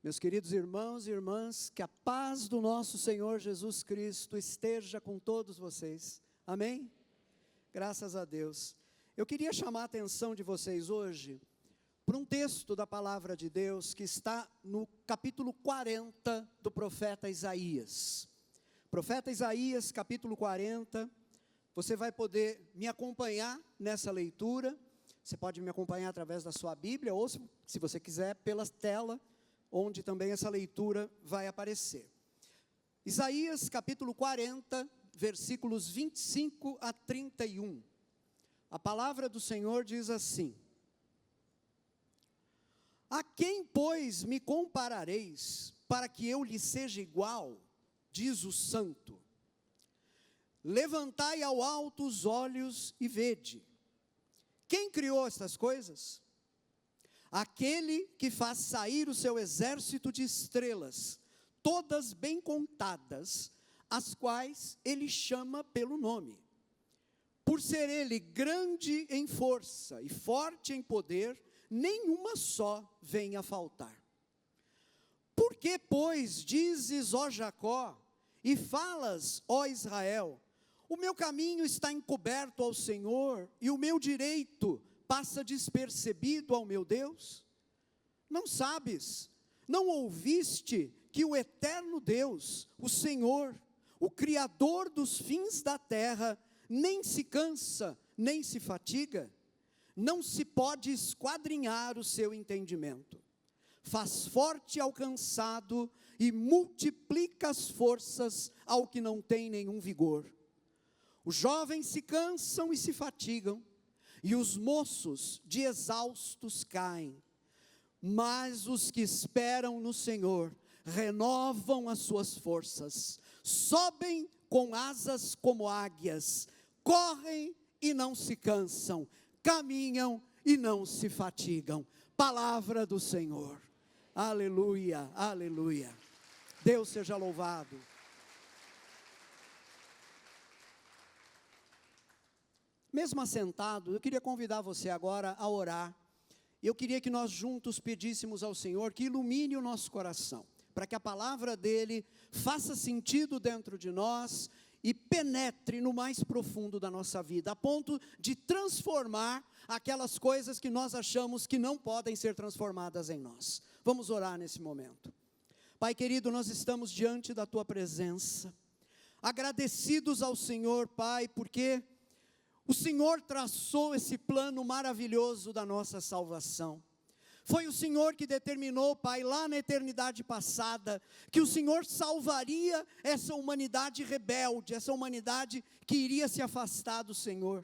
Meus queridos irmãos e irmãs, que a paz do nosso Senhor Jesus Cristo esteja com todos vocês. Amém? Graças a Deus. Eu queria chamar a atenção de vocês hoje para um texto da palavra de Deus que está no capítulo 40 do profeta Isaías. Profeta Isaías, capítulo 40, você vai poder me acompanhar nessa leitura. Você pode me acompanhar através da sua Bíblia ou, se você quiser, pela tela, onde também essa leitura vai aparecer. Isaías capítulo 40, versículos 25 a 31. A palavra do Senhor diz assim: A quem, pois, me comparareis, para que eu lhe seja igual, diz o Santo. Levantai ao alto os olhos e vede. Quem criou estas coisas? Aquele que faz sair o seu exército de estrelas, todas bem contadas, as quais ele chama pelo nome. Por ser ele grande em força e forte em poder, nenhuma só vem a faltar. Por que, pois, dizes, ó Jacó, e falas, ó Israel, o meu caminho está encoberto ao Senhor, e o meu direito passa despercebido ao meu Deus? Não sabes, não ouviste que o eterno Deus, o Senhor, o Criador dos fins da terra, nem se cansa, nem se fatiga? Não se pode esquadrinhar o seu entendimento. Faz forte ao cansado e multiplica as forças ao que não tem nenhum vigor. Os jovens se cansam e se fatigam, e os moços de exaustos caem. Mas os que esperam no Senhor renovam as suas forças, sobem com asas como águias, correm e não se cansam, caminham e não se fatigam. Palavra do Senhor. Aleluia, aleluia. Deus seja louvado. Mesmo assentado, eu queria convidar você agora a orar. Eu queria que nós juntos pedíssemos ao Senhor que ilumine o nosso coração, para que a palavra dEle faça sentido dentro de nós e penetre no mais profundo da nossa vida, a ponto de transformar aquelas coisas que nós achamos que não podem ser transformadas em nós. Vamos orar nesse momento. Pai querido, nós estamos diante da Tua presença, agradecidos ao Senhor, Pai, porque o Senhor traçou esse plano maravilhoso da nossa salvação. Foi o Senhor que determinou, Pai, lá na eternidade passada, que o Senhor salvaria essa humanidade rebelde, essa humanidade que iria se afastar do Senhor.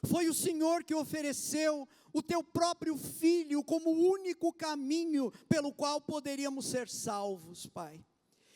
Foi o Senhor que ofereceu o Teu próprio Filho como o único caminho pelo qual poderíamos ser salvos, Pai.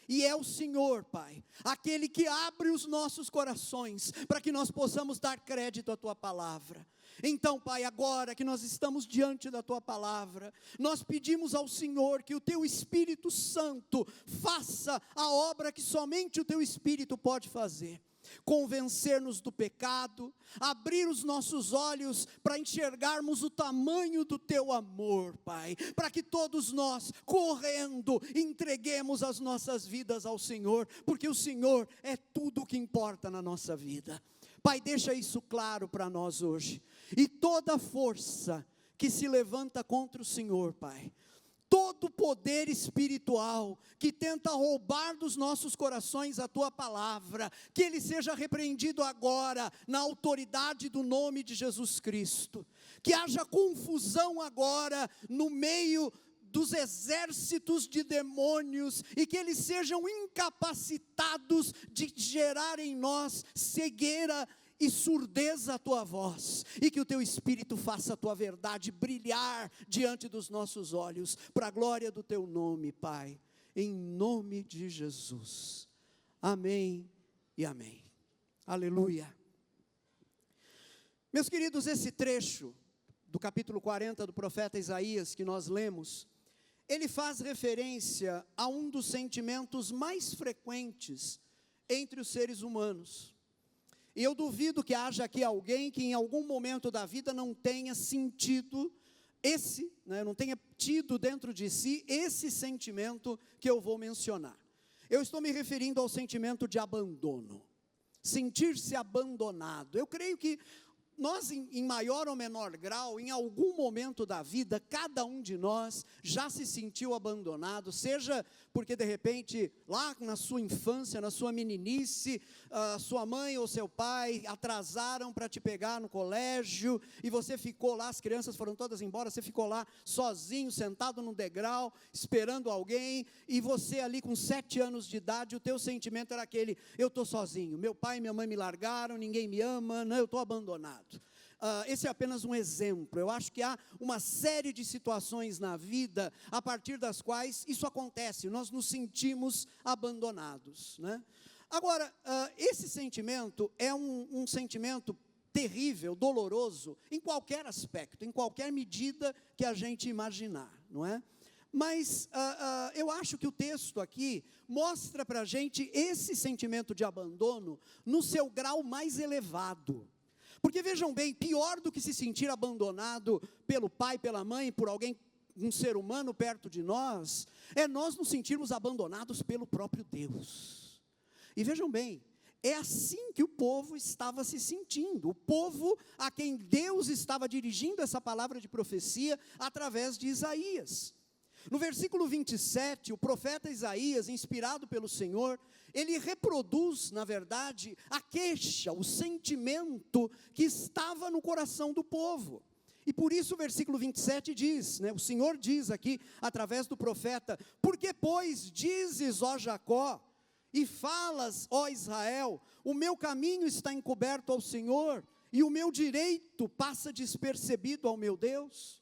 E é o Senhor, Pai, aquele que abre os nossos corações, para que nós possamos dar crédito à Tua palavra. Então, Pai, agora que nós estamos diante da Tua palavra, nós pedimos ao Senhor que o Teu Espírito Santo faça a obra que somente o Teu Espírito pode fazer. Convencer-nos do pecado, abrir os nossos olhos para enxergarmos o tamanho do Teu amor, Pai, para que todos nós, correndo, entreguemos as nossas vidas ao Senhor, porque o Senhor é tudo o que importa na nossa vida. Pai, deixa isso claro para nós hoje, e toda força que se levanta contra o Senhor, Pai, todo poder espiritual que tenta roubar dos nossos corações a Tua palavra, que ele seja repreendido agora, na autoridade do nome de Jesus Cristo. Que haja confusão agora no meio dos exércitos de demônios, e que eles sejam incapacitados de gerar em nós cegueira e surdeza à Tua voz, e que o Teu Espírito faça a Tua verdade brilhar diante dos nossos olhos, para a glória do Teu nome, Pai, em nome de Jesus, amém e amém, aleluia. Meus queridos, esse trecho do capítulo 40 do profeta Isaías que nós lemos, ele faz referência a um dos sentimentos mais frequentes entre os seres humanos. E eu duvido que haja aqui alguém que em algum momento da vida não tenha sentido não tenha contido dentro de si esse sentimento que eu vou mencionar. Eu estou me referindo ao sentimento de abandono, sentir-se abandonado. Eu creio que nós, em maior ou menor grau, em algum momento da vida, cada um de nós já se sentiu abandonado, seja porque de repente, lá na sua infância, na sua meninice, sua mãe ou seu pai atrasaram para te pegar no colégio, e você ficou lá, as crianças foram todas embora, você ficou lá sozinho, sentado num degrau, esperando alguém, e você ali com 7 anos de idade, o teu sentimento era aquele: eu estou sozinho, meu pai e minha mãe me largaram, ninguém me ama, não, eu estou abandonado. Esse é apenas um exemplo. Eu acho que há uma série de situações na vida a partir das quais isso acontece, nós nos sentimos abandonados, né? Agora, esse sentimento é um sentimento terrível, doloroso, em qualquer aspecto, em qualquer medida que a gente imaginar, não é? Mas eu acho que o texto aqui mostra para a gente esse sentimento de abandono no seu grau mais elevado. Porque vejam bem, pior do que se sentir abandonado pelo pai, pela mãe, por alguém, um ser humano perto de nós, é nós nos sentirmos abandonados pelo próprio Deus. E vejam bem, é assim que o povo estava se sentindo, o povo a quem Deus estava dirigindo essa palavra de profecia através de Isaías. No versículo 27, o profeta Isaías, inspirado pelo Senhor, ele reproduz, na verdade, a queixa, o sentimento que estava no coração do povo. E por isso o versículo 27 diz, o Senhor diz aqui, através do profeta: porque, pois, dizes, ó Jacó, e falas, ó Israel, o meu caminho está encoberto ao Senhor, e o meu direito passa despercebido ao meu Deus?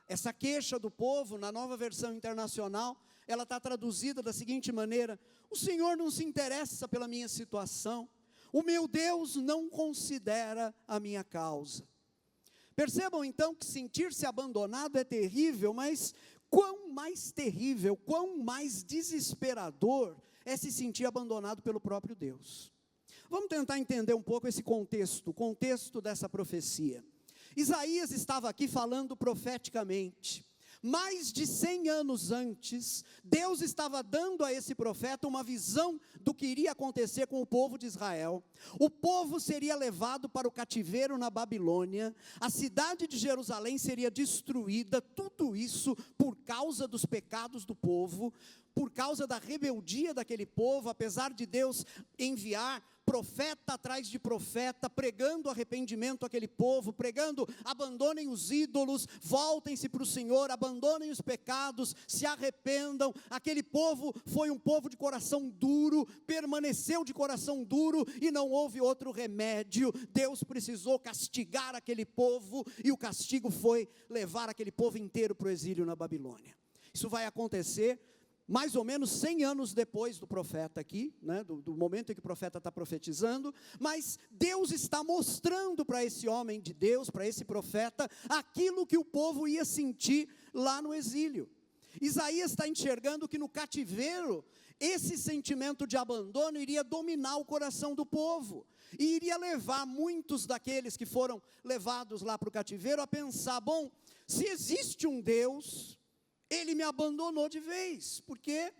Essa queixa do povo, na Nova Versão Internacional, ela está traduzida da seguinte maneira: o Senhor não se interessa pela minha situação, o meu Deus não considera a minha causa. Percebam então que sentir-se abandonado é terrível, mas quão mais terrível, quão mais desesperador é se sentir abandonado pelo próprio Deus. Vamos tentar entender um pouco esse contexto, o contexto dessa profecia. Isaías estava aqui falando profeticamente. Mais de 100 anos antes, Deus estava dando a esse profeta uma visão do que iria acontecer com o povo de Israel. O povo seria levado para o cativeiro na Babilônia, a cidade de Jerusalém seria destruída, tudo isso por causa dos pecados do povo, por causa da rebeldia daquele povo, apesar de Deus enviar profeta atrás de profeta, pregando arrependimento àquele povo, pregando: abandonem os ídolos, voltem-se para o Senhor, abandonem os pecados, se arrependam. Aquele povo foi um povo de coração duro, permaneceu de coração duro, e não houve outro remédio. Deus precisou castigar aquele povo, e o castigo foi levar aquele povo inteiro para o exílio na Babilônia. Isso vai acontecer mais ou menos 100 anos depois do profeta aqui, do momento em que o profeta está profetizando, mas Deus está mostrando para esse homem de Deus, para esse profeta, aquilo que o povo ia sentir lá no exílio. Isaías está enxergando que no cativeiro, esse sentimento de abandono iria dominar o coração do povo, e iria levar muitos daqueles que foram levados lá para o cativeiro a pensar: bom, se existe um Deus, Ele me abandonou de vez, porque,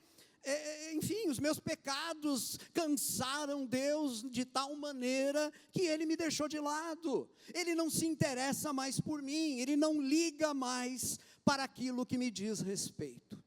enfim, os meus pecados cansaram Deus de tal maneira que Ele me deixou de lado. Ele não se interessa mais por mim, Ele não liga mais para aquilo que me diz respeito.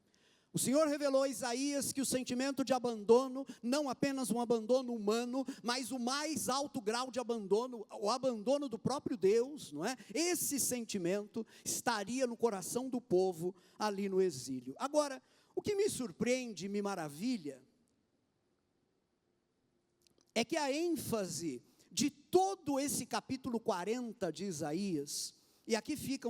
O Senhor revelou a Isaías que o sentimento de abandono, não apenas um abandono humano, mas o mais alto grau de abandono, o abandono do próprio Deus, não é? Esse sentimento estaria no coração do povo ali no exílio. Agora, o que me surpreende, me maravilha, é que a ênfase de todo esse capítulo 40 de Isaías, e aqui fica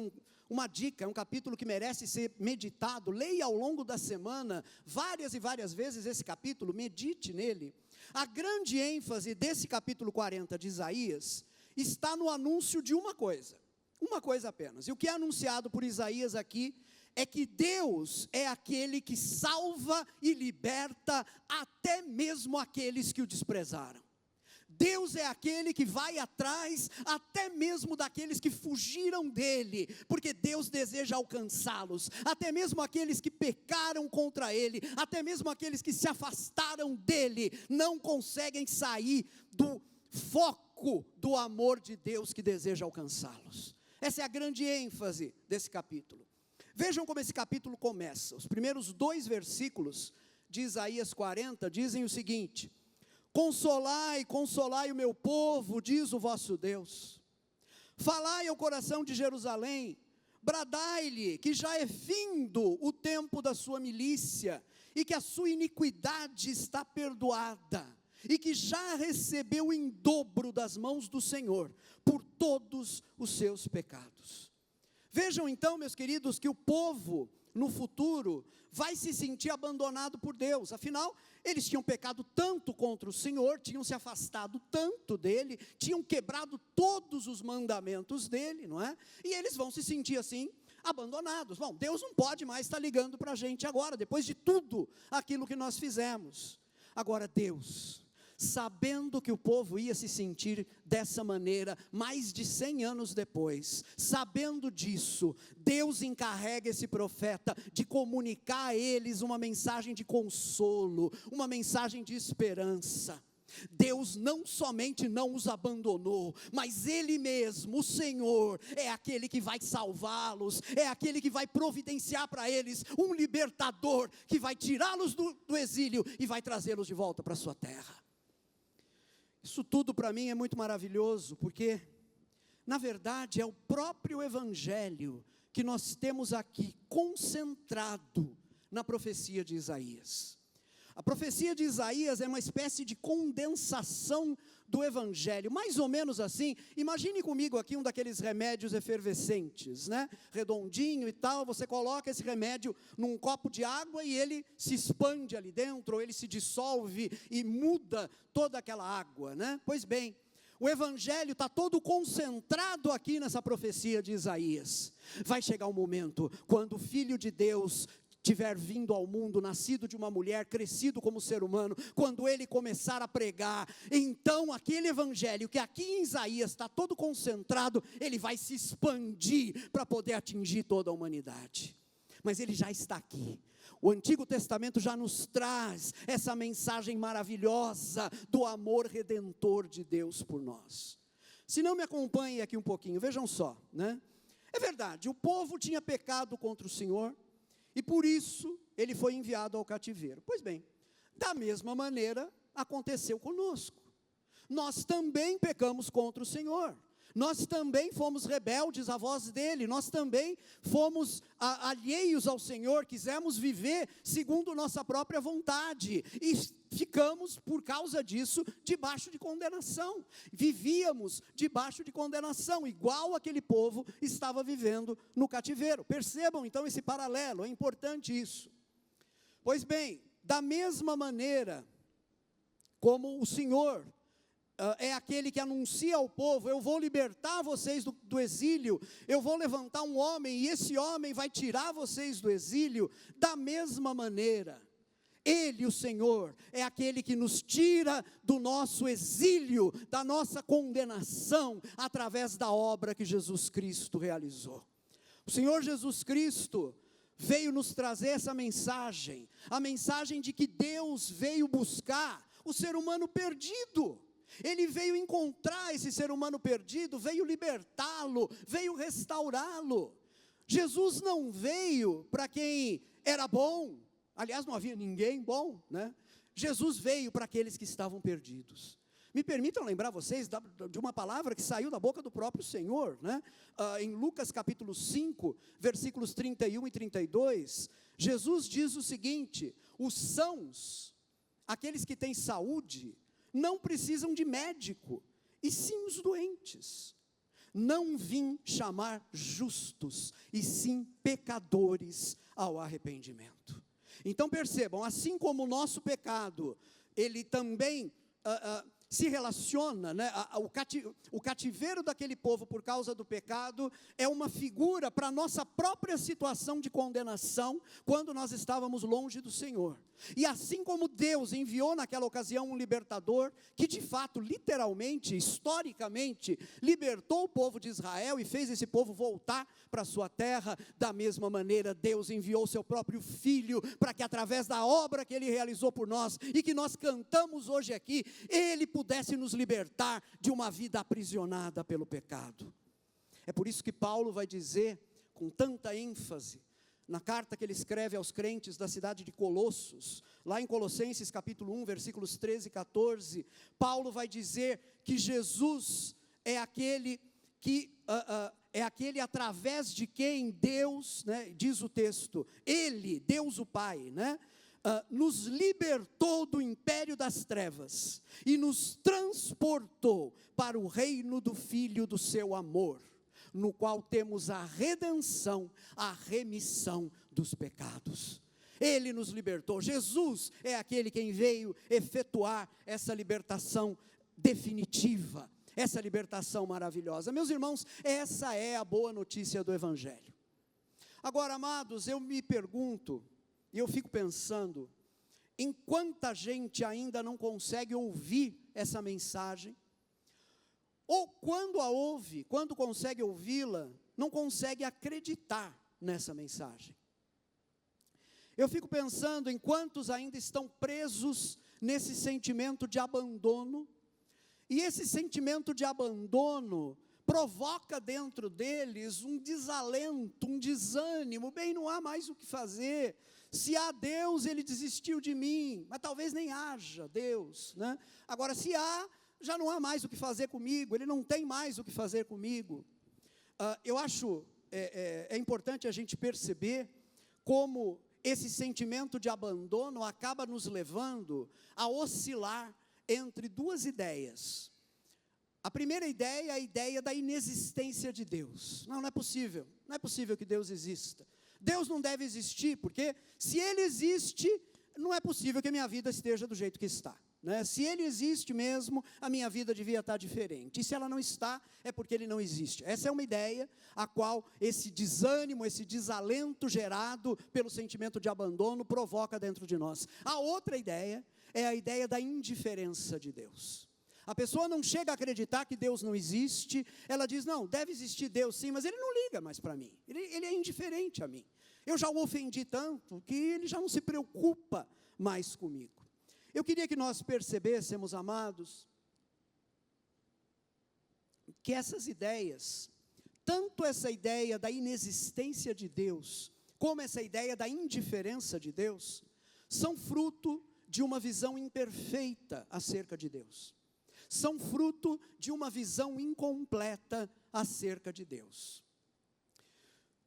uma dica, é um capítulo que merece ser meditado. Leia ao longo da semana, várias e várias vezes esse capítulo, medite nele. A grande ênfase desse capítulo 40 de Isaías está no anúncio de uma coisa apenas. E o que é anunciado por Isaías aqui é que Deus é aquele que salva e liberta até mesmo aqueles que o desprezaram. Deus é aquele que vai atrás até mesmo daqueles que fugiram dele, porque Deus deseja alcançá-los, até mesmo aqueles que pecaram contra ele, até mesmo aqueles que se afastaram dele, não conseguem sair do foco do amor de Deus que deseja alcançá-los. Essa é a grande ênfase desse capítulo. Vejam como esse capítulo começa. Os primeiros 2 versículos de Isaías 40 dizem o seguinte: consolai, consolai o meu povo, diz o vosso Deus. Falai ao coração de Jerusalém, bradai-lhe que já é findo o tempo da sua milícia, e que a sua iniquidade está perdoada, e que já recebeu em dobro das mãos do Senhor, por todos os seus pecados. Vejam então, meus queridos, que o povo, no futuro, vai se sentir abandonado por Deus. Afinal, eles tinham pecado tanto contra o Senhor, tinham se afastado tanto dele, tinham quebrado todos os mandamentos dele, não é? E eles vão se sentir assim, abandonados. Bom, Deus não pode mais estar ligando para a gente agora, depois de tudo aquilo que nós fizemos. Agora Deus, sabendo que o povo ia se sentir dessa maneira, mais de 100 anos depois, sabendo disso, Deus encarrega esse profeta de comunicar a eles uma mensagem de consolo, uma mensagem de esperança. Deus não somente não os abandonou, mas Ele mesmo, o Senhor, é aquele que vai salvá-los, é aquele que vai providenciar para eles um libertador, que vai tirá-los do exílio e vai trazê-los de volta para a sua terra. Isso tudo para mim é muito maravilhoso, porque, na verdade, é o próprio Evangelho que nós temos aqui concentrado na profecia de Isaías. A profecia de Isaías é uma espécie de condensação do Evangelho, mais ou menos assim. Imagine comigo aqui um daqueles remédios efervescentes, né? Redondinho e tal, você coloca esse remédio num copo de água e ele se expande ali dentro, ou ele se dissolve e muda toda aquela água, né? Pois bem, o Evangelho está todo concentrado aqui nessa profecia de Isaías. Vai chegar um momento quando o Filho de Deus tiver vindo ao mundo, nascido de uma mulher, crescido como ser humano, quando ele começar a pregar, então aquele Evangelho que aqui em Isaías está todo concentrado, ele vai se expandir para poder atingir toda a humanidade. Mas ele já está aqui. O Antigo Testamento já nos traz essa mensagem maravilhosa do amor redentor de Deus por nós. Se não me acompanhem aqui um pouquinho, vejam só, né? É verdade, o povo tinha pecado contra o Senhor, e por isso ele foi enviado ao cativeiro. Pois bem, da mesma maneira aconteceu conosco. Nós também pecamos contra o Senhor. Nós também fomos rebeldes à voz dele. Nós também fomos alheios ao Senhor. Quisemos viver segundo nossa própria vontade. E ficamos, por causa disso, debaixo de condenação. Vivíamos debaixo de condenação, igual aquele povo estava vivendo no cativeiro. Percebam então esse paralelo, é importante isso. Pois bem, da mesma maneira como o Senhor é aquele que anuncia ao povo: eu vou libertar vocês do exílio, eu vou levantar um homem, e esse homem vai tirar vocês do exílio. Da mesma maneira, Ele, o Senhor, é aquele que nos tira do nosso exílio, da nossa condenação, através da obra que Jesus Cristo realizou. O Senhor Jesus Cristo veio nos trazer essa mensagem, a mensagem de que Deus veio buscar o ser humano perdido. Ele veio encontrar esse ser humano perdido, veio libertá-lo, veio restaurá-lo. Jesus não veio para quem era bom, aliás não havia ninguém bom, né? Jesus veio para aqueles que estavam perdidos. Me permitam lembrar vocês de uma palavra que saiu da boca do próprio Senhor, né? Em Lucas capítulo 5, versículos 31 e 32, Jesus diz o seguinte: os sãos, aqueles que têm saúde, não precisam de médico, e sim os doentes. Não vim chamar justos, e sim pecadores ao arrependimento. Então percebam, assim como o nosso pecado, ele também se relaciona, né, o cativeiro daquele povo por causa do pecado é uma figura para a nossa própria situação de condenação, quando nós estávamos longe do Senhor. E assim como Deus enviou naquela ocasião um libertador, que de fato, literalmente, historicamente, libertou o povo de Israel e fez esse povo voltar para a sua terra, da mesma maneira Deus enviou seu próprio Filho, para que através da obra que Ele realizou por nós, e que nós cantamos hoje aqui, Ele pudesse nos libertar de uma vida aprisionada pelo pecado. É por isso que Paulo vai dizer, com tanta ênfase, na carta que ele escreve aos crentes da cidade de Colossos, lá em Colossenses capítulo 1, versículos 13 e 14, Paulo vai dizer que Jesus é aquele que, através de quem Deus, né, diz o texto, Ele, Deus o Pai, né, nos libertou do império das trevas, e nos transportou para o reino do Filho do seu amor, no qual temos a redenção, a remissão dos pecados. Ele nos libertou. Jesus é aquele quem veio efetuar essa libertação definitiva, essa libertação maravilhosa. Meus irmãos, essa é a boa notícia do Evangelho. Agora, amados, eu me pergunto, e eu fico pensando, em quanta gente ainda não consegue ouvir essa mensagem, ou quando a ouve, quando consegue ouvi-la, não consegue acreditar nessa mensagem. Eu fico pensando em quantos ainda estão presos nesse sentimento de abandono, e esse sentimento de abandono provoca dentro deles um desalento, um desânimo, bem, não há mais o que fazer, se há Deus, Ele desistiu de mim, mas talvez nem haja Deus, né? Agora, se há, já não há mais o que fazer comigo, Ele não tem mais o que fazer comigo. Eu acho importante a gente perceber como esse sentimento de abandono acaba nos levando a oscilar entre duas ideias. A primeira ideia é a ideia da inexistência de Deus. Não é possível que Deus exista. Deus não deve existir, porque se Ele existe, não é possível que a minha vida esteja do jeito que está. Né? Se Ele existe mesmo, a minha vida devia estar diferente, e se ela não está, é porque Ele não existe. Essa é uma ideia a qual esse desânimo, esse desalento gerado pelo sentimento de abandono provoca dentro de nós. A outra ideia é a ideia da indiferença de Deus. A pessoa não chega a acreditar que Deus não existe, ela diz, não, deve existir Deus sim, mas Ele não liga mais para mim, ele é indiferente a mim, eu já o ofendi tanto, que Ele já não se preocupa mais comigo. Eu queria que nós percebêssemos, amados, que essas ideias, tanto essa ideia da inexistência de Deus, como essa ideia da indiferença de Deus, são fruto de uma visão imperfeita acerca de Deus. São fruto de uma visão incompleta acerca de Deus.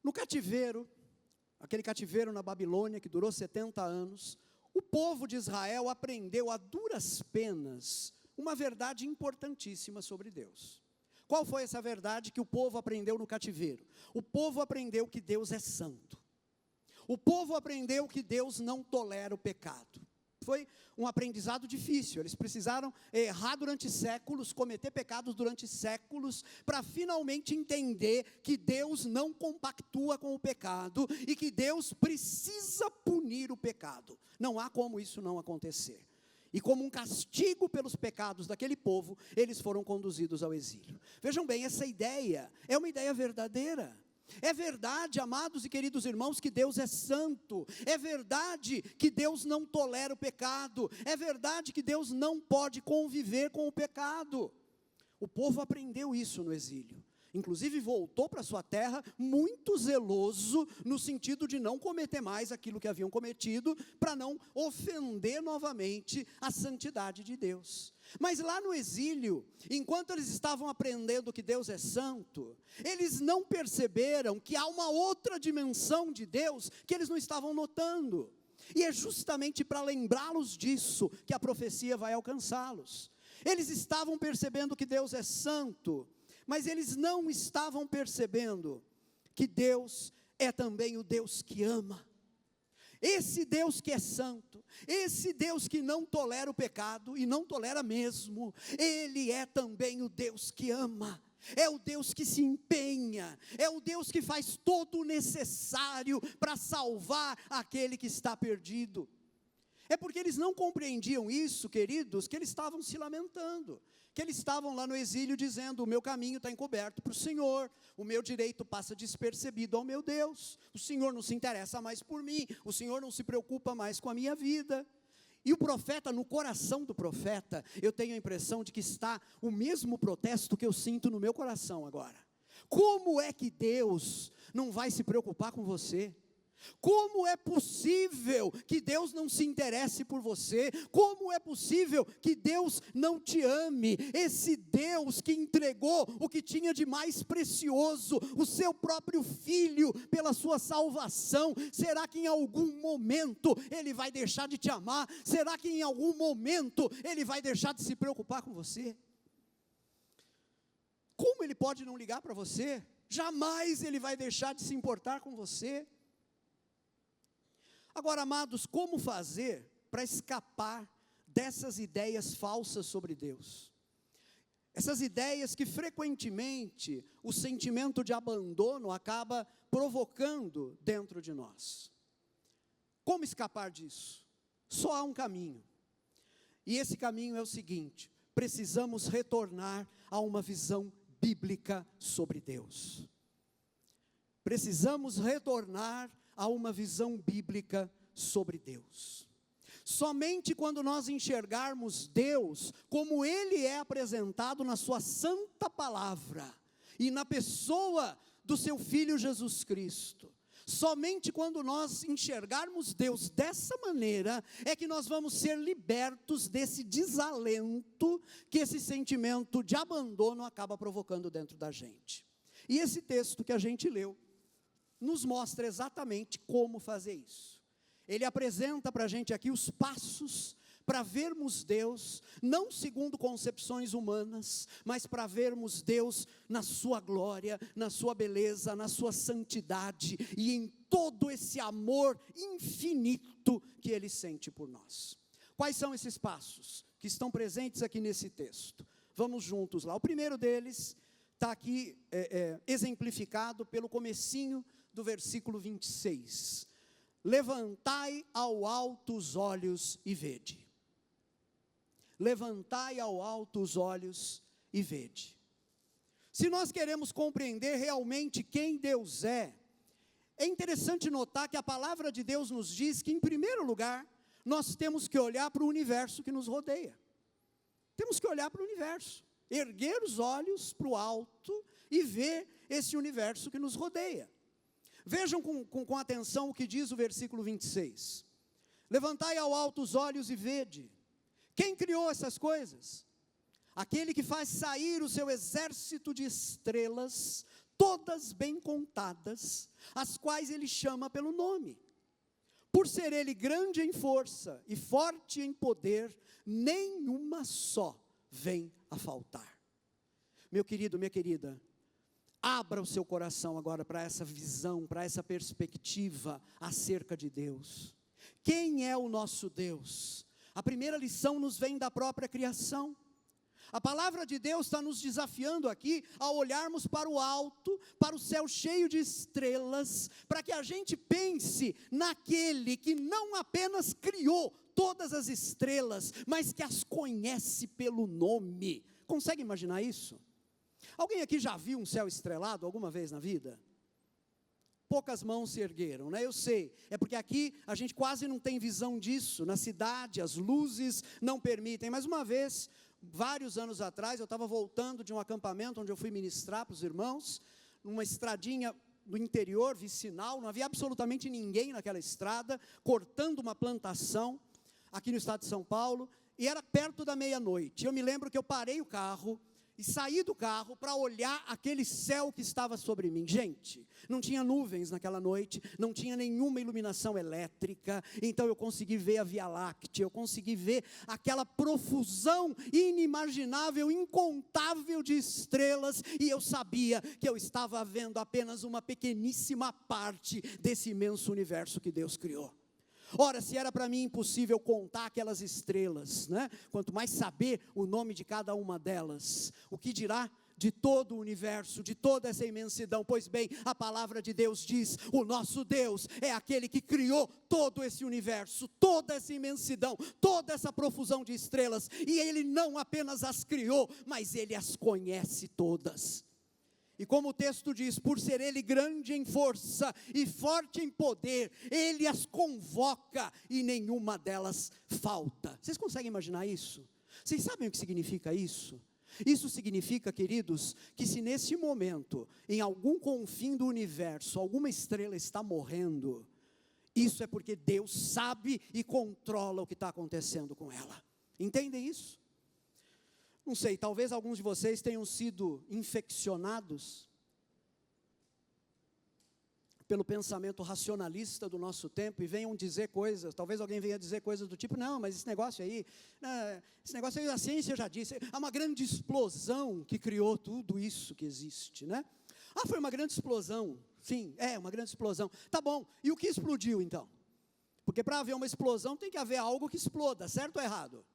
No cativeiro, aquele cativeiro na Babilônia que durou 70 anos, o povo de Israel aprendeu a duras penas uma verdade importantíssima sobre Deus. Qual foi essa verdade que o povo aprendeu no cativeiro? O povo aprendeu que Deus é santo. O povo aprendeu que Deus não tolera o pecado. Foi um aprendizado difícil, eles precisaram errar durante séculos, cometer pecados durante séculos, para finalmente entender que Deus não compactua com o pecado, e que Deus precisa punir o pecado, não há como isso não acontecer. E como um castigo pelos pecados daquele povo, eles foram conduzidos ao exílio. Vejam bem, essa ideia é uma ideia verdadeira. É verdade, amados e queridos irmãos, que Deus é santo. É verdade que Deus não tolera o pecado. É verdade que Deus não pode conviver com o pecado. O povo aprendeu isso no exílio. Inclusive voltou para sua terra muito zeloso, no sentido de não cometer mais aquilo que haviam cometido, para não ofender novamente a santidade de Deus. Mas lá no exílio, enquanto eles estavam aprendendo que Deus é santo, eles não perceberam que há uma outra dimensão de Deus que eles não estavam notando. E é justamente para lembrá-los disso que a profecia vai alcançá-los. Eles estavam percebendo que Deus é santo, mas eles não estavam percebendo que Deus é também o Deus que ama. Esse Deus que é santo, esse Deus que não tolera o pecado, e não tolera mesmo, Ele é também o Deus que ama, é o Deus que se empenha, é o Deus que faz todo o necessário para salvar aquele que está perdido. É porque eles não compreendiam isso, queridos, que eles estavam se lamentando, que eles estavam lá no exílio dizendo: o meu caminho está encoberto para o Senhor, o meu direito passa despercebido ao meu Deus, o Senhor não se interessa mais por mim, o Senhor não se preocupa mais com a minha vida. E o profeta, no coração do profeta, eu tenho a impressão de que está o mesmo protesto que eu sinto no meu coração agora. Como é que Deus não vai se preocupar com você? Como é possível que Deus não se interesse por você? Como é possível que Deus não te ame? Esse Deus que entregou o que tinha de mais precioso, o seu próprio Filho, pela sua salvação, será que em algum momento Ele vai deixar de te amar? Será que em algum momento Ele vai deixar de se preocupar com você? Como Ele pode não ligar para você? Jamais Ele vai deixar de se importar com você. Agora, amados, como fazer para escapar dessas ideias falsas sobre Deus? Essas ideias que frequentemente o sentimento de abandono acaba provocando dentro de nós. Como escapar disso? Só há um caminho. E esse caminho é o seguinte: precisamos retornar a uma visão bíblica sobre Deus. Precisamos retornar a uma visão bíblica sobre Deus. Somente quando nós enxergarmos Deus como Ele é apresentado na sua santa palavra, e na pessoa do seu Filho Jesus Cristo, somente quando nós enxergarmos Deus dessa maneira, é que nós vamos ser libertos desse desalento que esse sentimento de abandono acaba provocando dentro da gente. E esse texto que a gente leu, nos mostra exatamente como fazer isso. Ele apresenta para a gente aqui os passos para vermos Deus, não segundo concepções humanas, mas para vermos Deus na sua glória, na sua beleza, na sua santidade, e em todo esse amor infinito que Ele sente por nós. Quais são esses passos que estão presentes aqui nesse texto? Vamos juntos lá. O primeiro deles está aqui exemplificado pelo comecinho do versículo 26. Levantai ao alto os olhos e vede. Levantai ao alto os olhos e vede. Se nós queremos compreender realmente quem Deus é interessante notar que a palavra de Deus nos diz que, em primeiro lugar, nós temos que olhar para o universo que nos rodeia. Temos que olhar para o universo, erguer os olhos para o alto e ver esse universo que nos rodeia. Vejam com atenção o que diz o versículo 26. Levantai ao alto os olhos e vede. Quem criou essas coisas? Aquele que faz sair o seu exército de estrelas, todas bem contadas, as quais Ele chama pelo nome. Por ser Ele grande em força e forte em poder, nenhuma só vem a faltar. Meu querido, minha querida, abra o seu coração agora para essa visão, para essa perspectiva acerca de Deus. Quem é o nosso Deus? A primeira lição nos vem da própria criação. A palavra de Deus está nos desafiando aqui a olharmos para o alto, para o céu cheio de estrelas, para que a gente pense naquele que não apenas criou todas as estrelas, mas que as conhece pelo nome. Consegue imaginar isso? Alguém aqui já viu um céu estrelado alguma vez na vida? Poucas mãos se ergueram, né? Eu sei, é porque aqui a gente quase não tem visão disso, na cidade as luzes não permitem, mas uma vez, vários anos atrás, eu estava voltando de um acampamento onde eu fui ministrar para os irmãos, numa estradinha do interior, vicinal, não havia absolutamente ninguém naquela estrada, cortando uma plantação, aqui no estado de São Paulo, e era perto da meia-noite. Eu me lembro que eu parei o carro, e saí do carro para olhar aquele céu que estava sobre mim. Gente, não tinha nuvens naquela noite, não tinha nenhuma iluminação elétrica, então eu consegui ver a Via Láctea, eu consegui ver aquela profusão inimaginável, incontável de estrelas, e eu sabia que eu estava vendo apenas uma pequeníssima parte desse imenso universo que Deus criou. Ora, se era para mim impossível contar aquelas estrelas, né? Quanto mais saber o nome de cada uma delas, o que dirá de todo o universo, de toda essa imensidão? Pois bem, a palavra de Deus diz: o nosso Deus é aquele que criou todo esse universo, toda essa imensidão, toda essa profusão de estrelas, e Ele não apenas as criou, mas Ele as conhece todas. E como o texto diz, por ser Ele grande em força e forte em poder, Ele as convoca e nenhuma delas falta. Vocês conseguem imaginar isso? Vocês sabem o que significa isso? Isso significa, queridos, que se nesse momento, em algum confim do universo, alguma estrela está morrendo, isso é porque Deus sabe e controla o que está acontecendo com ela. Entendem isso? Não sei, talvez alguns de vocês tenham sido infeccionados pelo pensamento racionalista do nosso tempo e venham dizer coisas, talvez alguém venha dizer coisas do tipo: não, mas esse negócio aí, a ciência já disse, há uma grande explosão que criou tudo isso que existe, né? Foi uma grande explosão, sim, uma grande explosão. Tá bom, e o que explodiu então? Porque para haver uma explosão tem que haver algo que exploda, certo ou errado?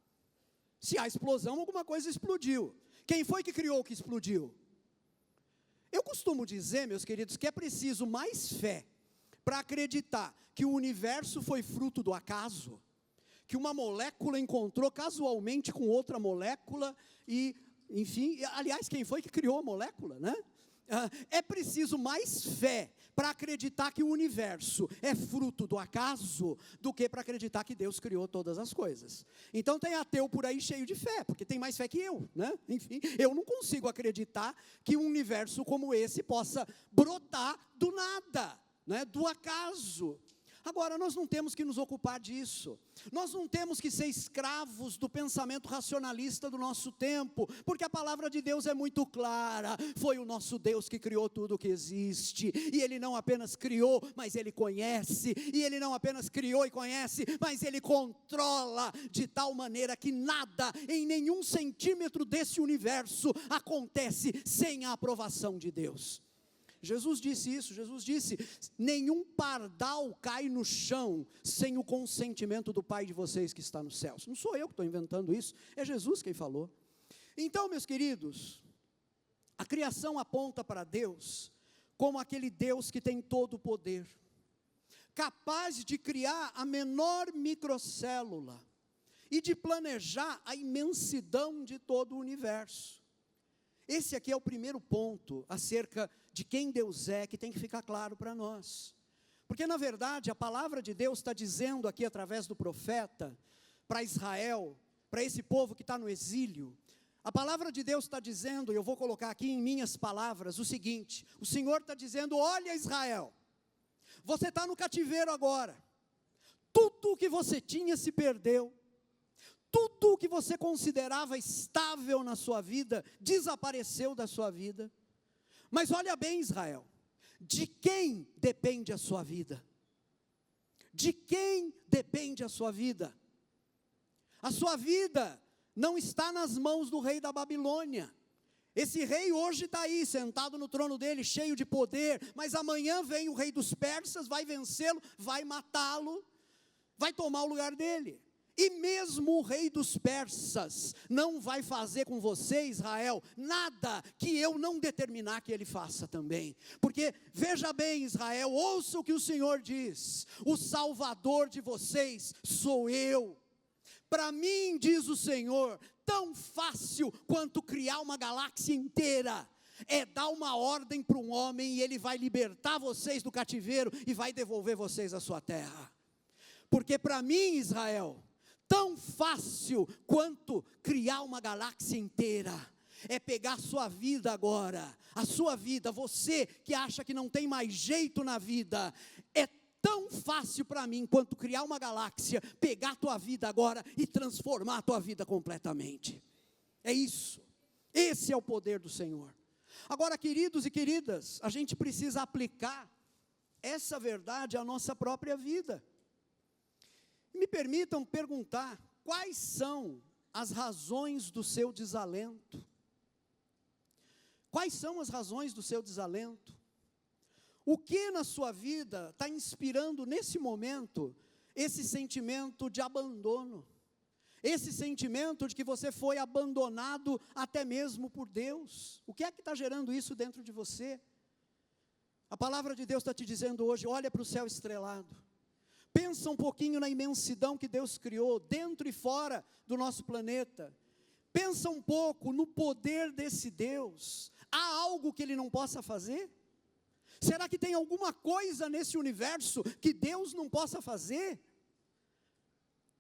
Se há explosão, alguma coisa explodiu. Quem foi que criou o que explodiu? Eu costumo dizer, meus queridos, que é preciso mais fé para acreditar que o universo foi fruto do acaso, que uma molécula encontrou casualmente com outra molécula e, enfim, aliás, quem foi que criou a molécula, né? É preciso mais fé para acreditar que o universo é fruto do acaso, do que para acreditar que Deus criou todas as coisas. Então tem ateu por aí cheio de fé, porque tem mais fé que eu, né? Enfim, eu não consigo acreditar que um universo como esse possa brotar do nada, né? Do acaso. Agora, nós não temos que nos ocupar disso, nós não temos que ser escravos do pensamento racionalista do nosso tempo, porque a palavra de Deus é muito clara: foi o nosso Deus que criou tudo o que existe, e Ele não apenas criou, mas Ele conhece, e Ele não apenas criou e conhece, mas Ele controla, de tal maneira que nada, em nenhum centímetro desse universo, acontece sem a aprovação de Deus. Jesus disse isso, Jesus disse: nenhum pardal cai no chão sem o consentimento do Pai de vocês que está nos céus. Não sou eu que estou inventando isso, é Jesus quem falou. Então, meus queridos, a criação aponta para Deus como aquele Deus que tem todo o poder, capaz de criar a menor microcélula e de planejar a imensidão de todo o universo. Esse aqui é o primeiro ponto acerca de quem Deus é, que tem que ficar claro para nós. Porque na verdade a palavra de Deus está dizendo aqui através do profeta, para Israel, para esse povo que está no exílio, a palavra de Deus está dizendo, e eu vou colocar aqui em minhas palavras, o seguinte: o Senhor está dizendo: olha Israel, você está no cativeiro agora, tudo o que você tinha se perdeu, tudo o que você considerava estável na sua vida, desapareceu da sua vida. Mas olha bem, Israel, de quem depende a sua vida? De quem depende a sua vida? A sua vida não está nas mãos do rei da Babilônia. Esse rei hoje está aí, sentado no trono dele, cheio de poder, mas amanhã vem o rei dos persas, vai vencê-lo, vai matá-lo, vai tomar o lugar dele. E mesmo o rei dos persas não vai fazer com você, Israel, nada que eu não determinar que ele faça também. Porque, veja bem, Israel, ouça o que o Senhor diz: o Salvador de vocês sou eu. Para mim, diz o Senhor, tão fácil quanto criar uma galáxia inteira é dar uma ordem para um homem e ele vai libertar vocês do cativeiro e vai devolver vocês à sua terra. Porque para mim, Israel, tão fácil quanto criar uma galáxia inteira é pegar a sua vida agora, a sua vida, você que acha que não tem mais jeito na vida, é tão fácil para mim quanto criar uma galáxia, pegar a tua vida agora e transformar a tua vida completamente. É isso, esse é o poder do Senhor. Agora, queridos e queridas, a gente precisa aplicar essa verdade à nossa própria vida. Me permitam perguntar: quais são as razões do seu desalento? Quais são as razões do seu desalento? O que na sua vida está inspirando nesse momento esse sentimento de abandono, esse sentimento de que você foi abandonado até mesmo por Deus. O que é que está gerando isso dentro de você? A palavra de Deus está te dizendo hoje, olha para o céu estrelado, pensa um pouquinho na imensidão que Deus criou, dentro e fora do nosso planeta, pensa um pouco no poder desse Deus. Há algo que Ele não possa fazer? Será que tem alguma coisa nesse universo que Deus não possa fazer?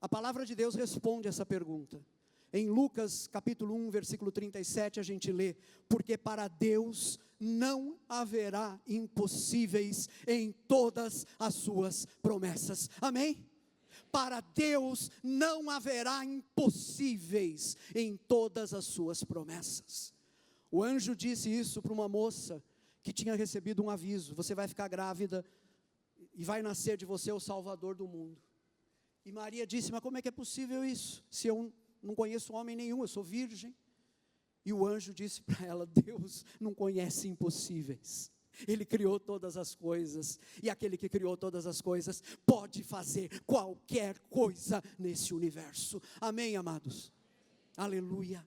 A palavra de Deus responde essa pergunta. Em Lucas capítulo 1, versículo 37, a gente lê: porque para Deus não haverá impossíveis em todas as suas promessas. Amém? Para Deus não haverá impossíveis em todas as suas promessas. O anjo disse isso para uma moça que tinha recebido um aviso: você vai ficar grávida e vai nascer de você o Salvador do mundo. E Maria disse: mas como é que é possível isso? Se eu não conheço homem nenhum, eu sou virgem. E o anjo disse para ela: Deus não conhece impossíveis. Ele criou todas as coisas, e aquele que criou todas as coisas pode fazer qualquer coisa nesse universo. Amém, amados? Aleluia.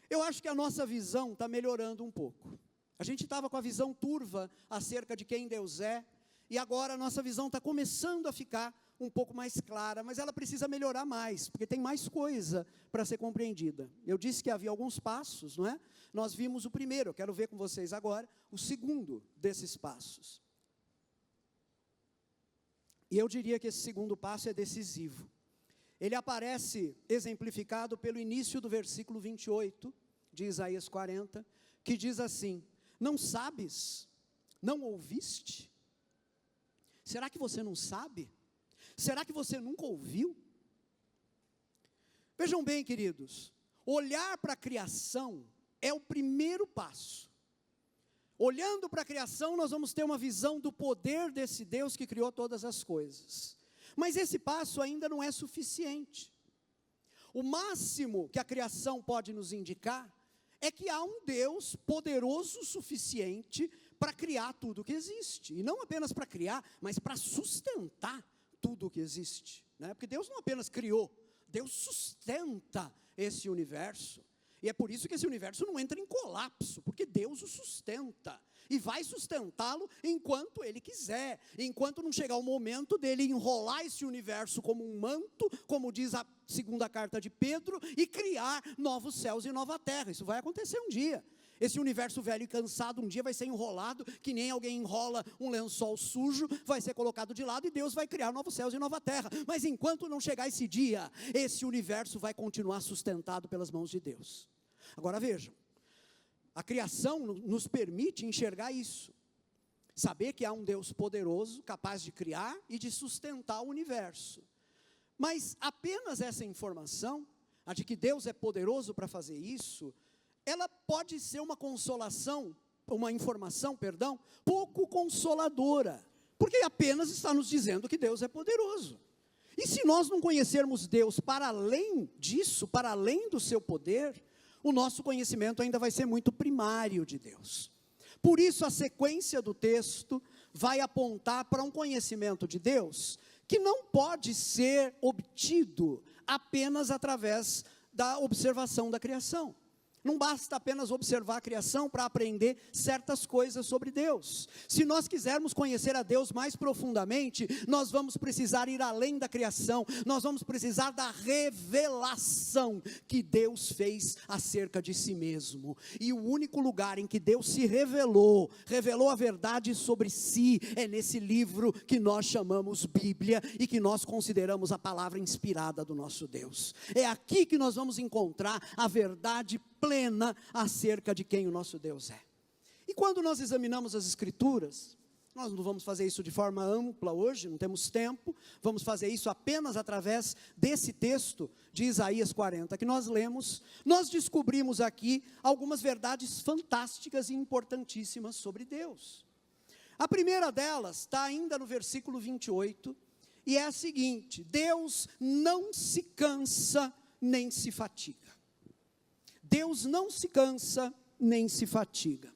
Eu acho que a nossa visão está melhorando um pouco. A gente estava com a visão turva acerca de quem Deus é, e agora a nossa visão está começando a ficar um pouco mais clara, mas ela precisa melhorar mais, porque tem mais coisa para ser compreendida. Eu disse que havia alguns passos, não é? Nós vimos o primeiro, eu quero ver com vocês agora o segundo desses passos. E eu diria que esse segundo passo é decisivo. Ele aparece exemplificado pelo início do versículo 28 de Isaías 40, que diz assim: não sabes? Não ouviste? Será que você não sabe? Será que você nunca ouviu? Vejam bem, queridos, olhar para a criação é o primeiro passo. Olhando para a criação, nós vamos ter uma visão do poder desse Deus que criou todas as coisas. Mas esse passo ainda não é suficiente. O máximo que a criação pode nos indicar é que há um Deus poderoso o suficiente para criar tudo o que existe. E não apenas para criar, mas para sustentar tudo o que existe, né? Porque Deus não apenas criou, Deus sustenta esse universo, e é por isso que esse universo não entra em colapso, porque Deus o sustenta, e vai sustentá-lo enquanto Ele quiser, enquanto não chegar o momento dele enrolar esse universo como um manto, como diz a segunda carta de Pedro, e criar novos céus e nova terra. Isso vai acontecer um dia. Esse universo velho e cansado um dia vai ser enrolado, que nem alguém enrola um lençol sujo, vai ser colocado de lado e Deus vai criar novos céus e nova terra. Mas enquanto não chegar esse dia, esse universo vai continuar sustentado pelas mãos de Deus. Agora vejam, a criação nos permite enxergar isso, saber que há um Deus poderoso, capaz de criar e de sustentar o universo. Mas apenas essa informação, a de que Deus é poderoso para fazer isso, ela pode ser uma informação, pouco consoladora, porque apenas está nos dizendo que Deus é poderoso. E se nós não conhecermos Deus para além disso, para além do seu poder, o nosso conhecimento ainda vai ser muito primário de Deus. Por isso a sequência do texto vai apontar para um conhecimento de Deus que não pode ser obtido apenas através da observação da criação. Não basta apenas observar a criação para aprender certas coisas sobre Deus. Se nós quisermos conhecer a Deus mais profundamente, nós vamos precisar ir além da criação, nós vamos precisar da revelação que Deus fez acerca de si mesmo. E o único lugar em que Deus se revelou a verdade sobre si, é nesse livro que nós chamamos Bíblia e que nós consideramos a palavra inspirada do nosso Deus. É aqui que nós vamos encontrar a verdade plena acerca de quem o nosso Deus é. E quando nós examinamos as Escrituras, nós não vamos fazer isso de forma ampla hoje, não temos tempo, vamos fazer isso apenas através desse texto de Isaías 40 que nós lemos. Nós descobrimos aqui algumas verdades fantásticas e importantíssimas sobre Deus. A primeira delas está ainda no versículo 28, e é a seguinte: Deus não se cansa nem se fatiga. Deus não se cansa nem se fatiga.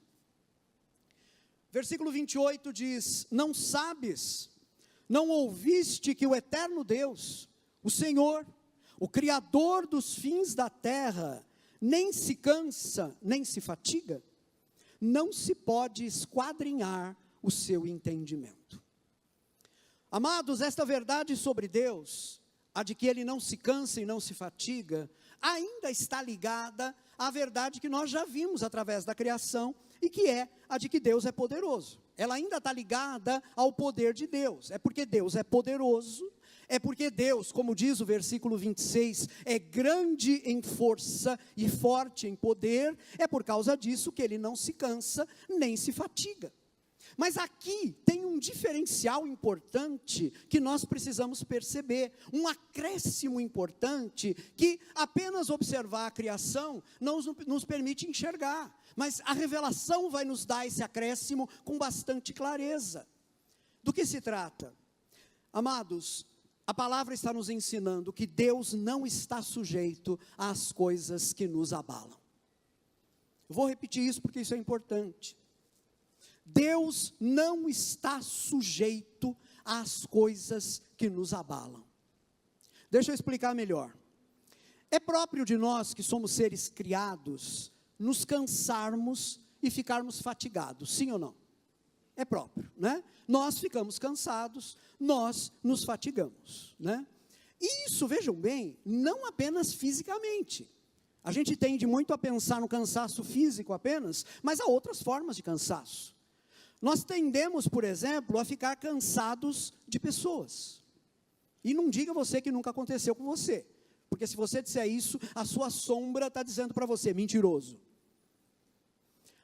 Versículo 28 diz: não sabes, Não ouviste que o eterno Deus, o Senhor, o Criador dos fins da terra, nem se cansa, nem se fatiga? Não se pode esquadrinhar o seu entendimento. Amados, esta verdade sobre Deus, a de que Ele não se cansa e não se fatiga, ainda está ligada à verdade que nós já vimos através da criação, e que é a de que Deus é poderoso. Ela ainda está ligada ao poder de Deus. É porque Deus é poderoso, é porque Deus, como diz o versículo 26, é grande em força e forte em poder, é por causa disso que Ele não se cansa nem se fatiga. Mas aqui tem um diferencial importante que nós precisamos perceber, um acréscimo importante que apenas observar a criação não nos permite enxergar, mas a revelação vai nos dar esse acréscimo com bastante clareza. Do que se trata? Amados, a palavra está nos ensinando que Deus não está sujeito às coisas que nos abalam. Vou repetir isso porque isso é importante. Deus não está sujeito às coisas que nos abalam. Deixa eu explicar melhor. É próprio de nós, que somos seres criados, nos cansarmos e ficarmos fatigados, sim ou não? É próprio, né? Nós ficamos cansados, nós nos fatigamos, né? E isso, vejam bem, não apenas fisicamente. A gente tende muito a pensar no cansaço físico apenas, mas há outras formas de cansaço. Nós tendemos, por exemplo, a ficar cansados de pessoas. E não diga você que nunca aconteceu com você, porque se você disser isso, a sua sombra está dizendo para você, mentiroso.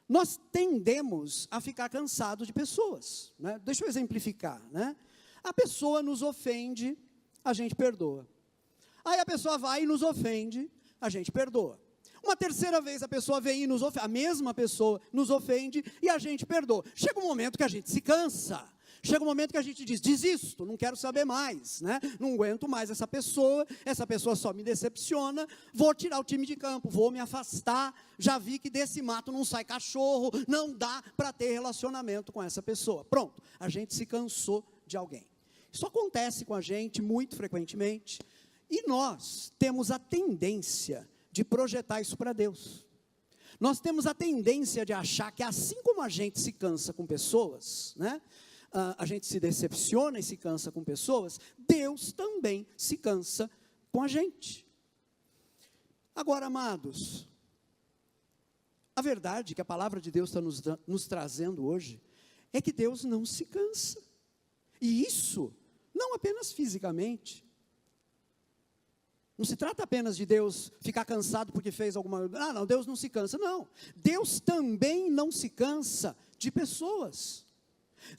Nós tendemos a ficar cansados de pessoas, né? Deixa eu exemplificar, né? A pessoa nos ofende, a gente perdoa. Aí a pessoa vai e nos ofende, a gente perdoa. Uma terceira vez a pessoa vem e nos ofende, a mesma pessoa nos ofende e a gente perdoa. Chega um momento que a gente se cansa. Chega um momento que a gente diz, desisto, não quero saber mais, né? Não aguento mais essa pessoa só me decepciona, vou tirar o time de campo, vou me afastar, já vi que desse mato não sai cachorro, não dá para ter relacionamento com essa pessoa. Pronto, a gente se cansou de alguém. Isso acontece com a gente muito frequentemente, e nós temos a tendência de projetar isso para Deus. Nós temos a tendência de achar que assim como a gente se cansa com pessoas, né? A gente se decepciona e se cansa com pessoas, Deus também se cansa com a gente. Agora, amados, a verdade que a palavra de Deus está nos trazendo hoje, é que Deus não se cansa. E isso, não apenas fisicamente. Não se trata apenas de Deus ficar cansado porque fez alguma... não, Deus não se cansa, não. Deus também não se cansa de pessoas.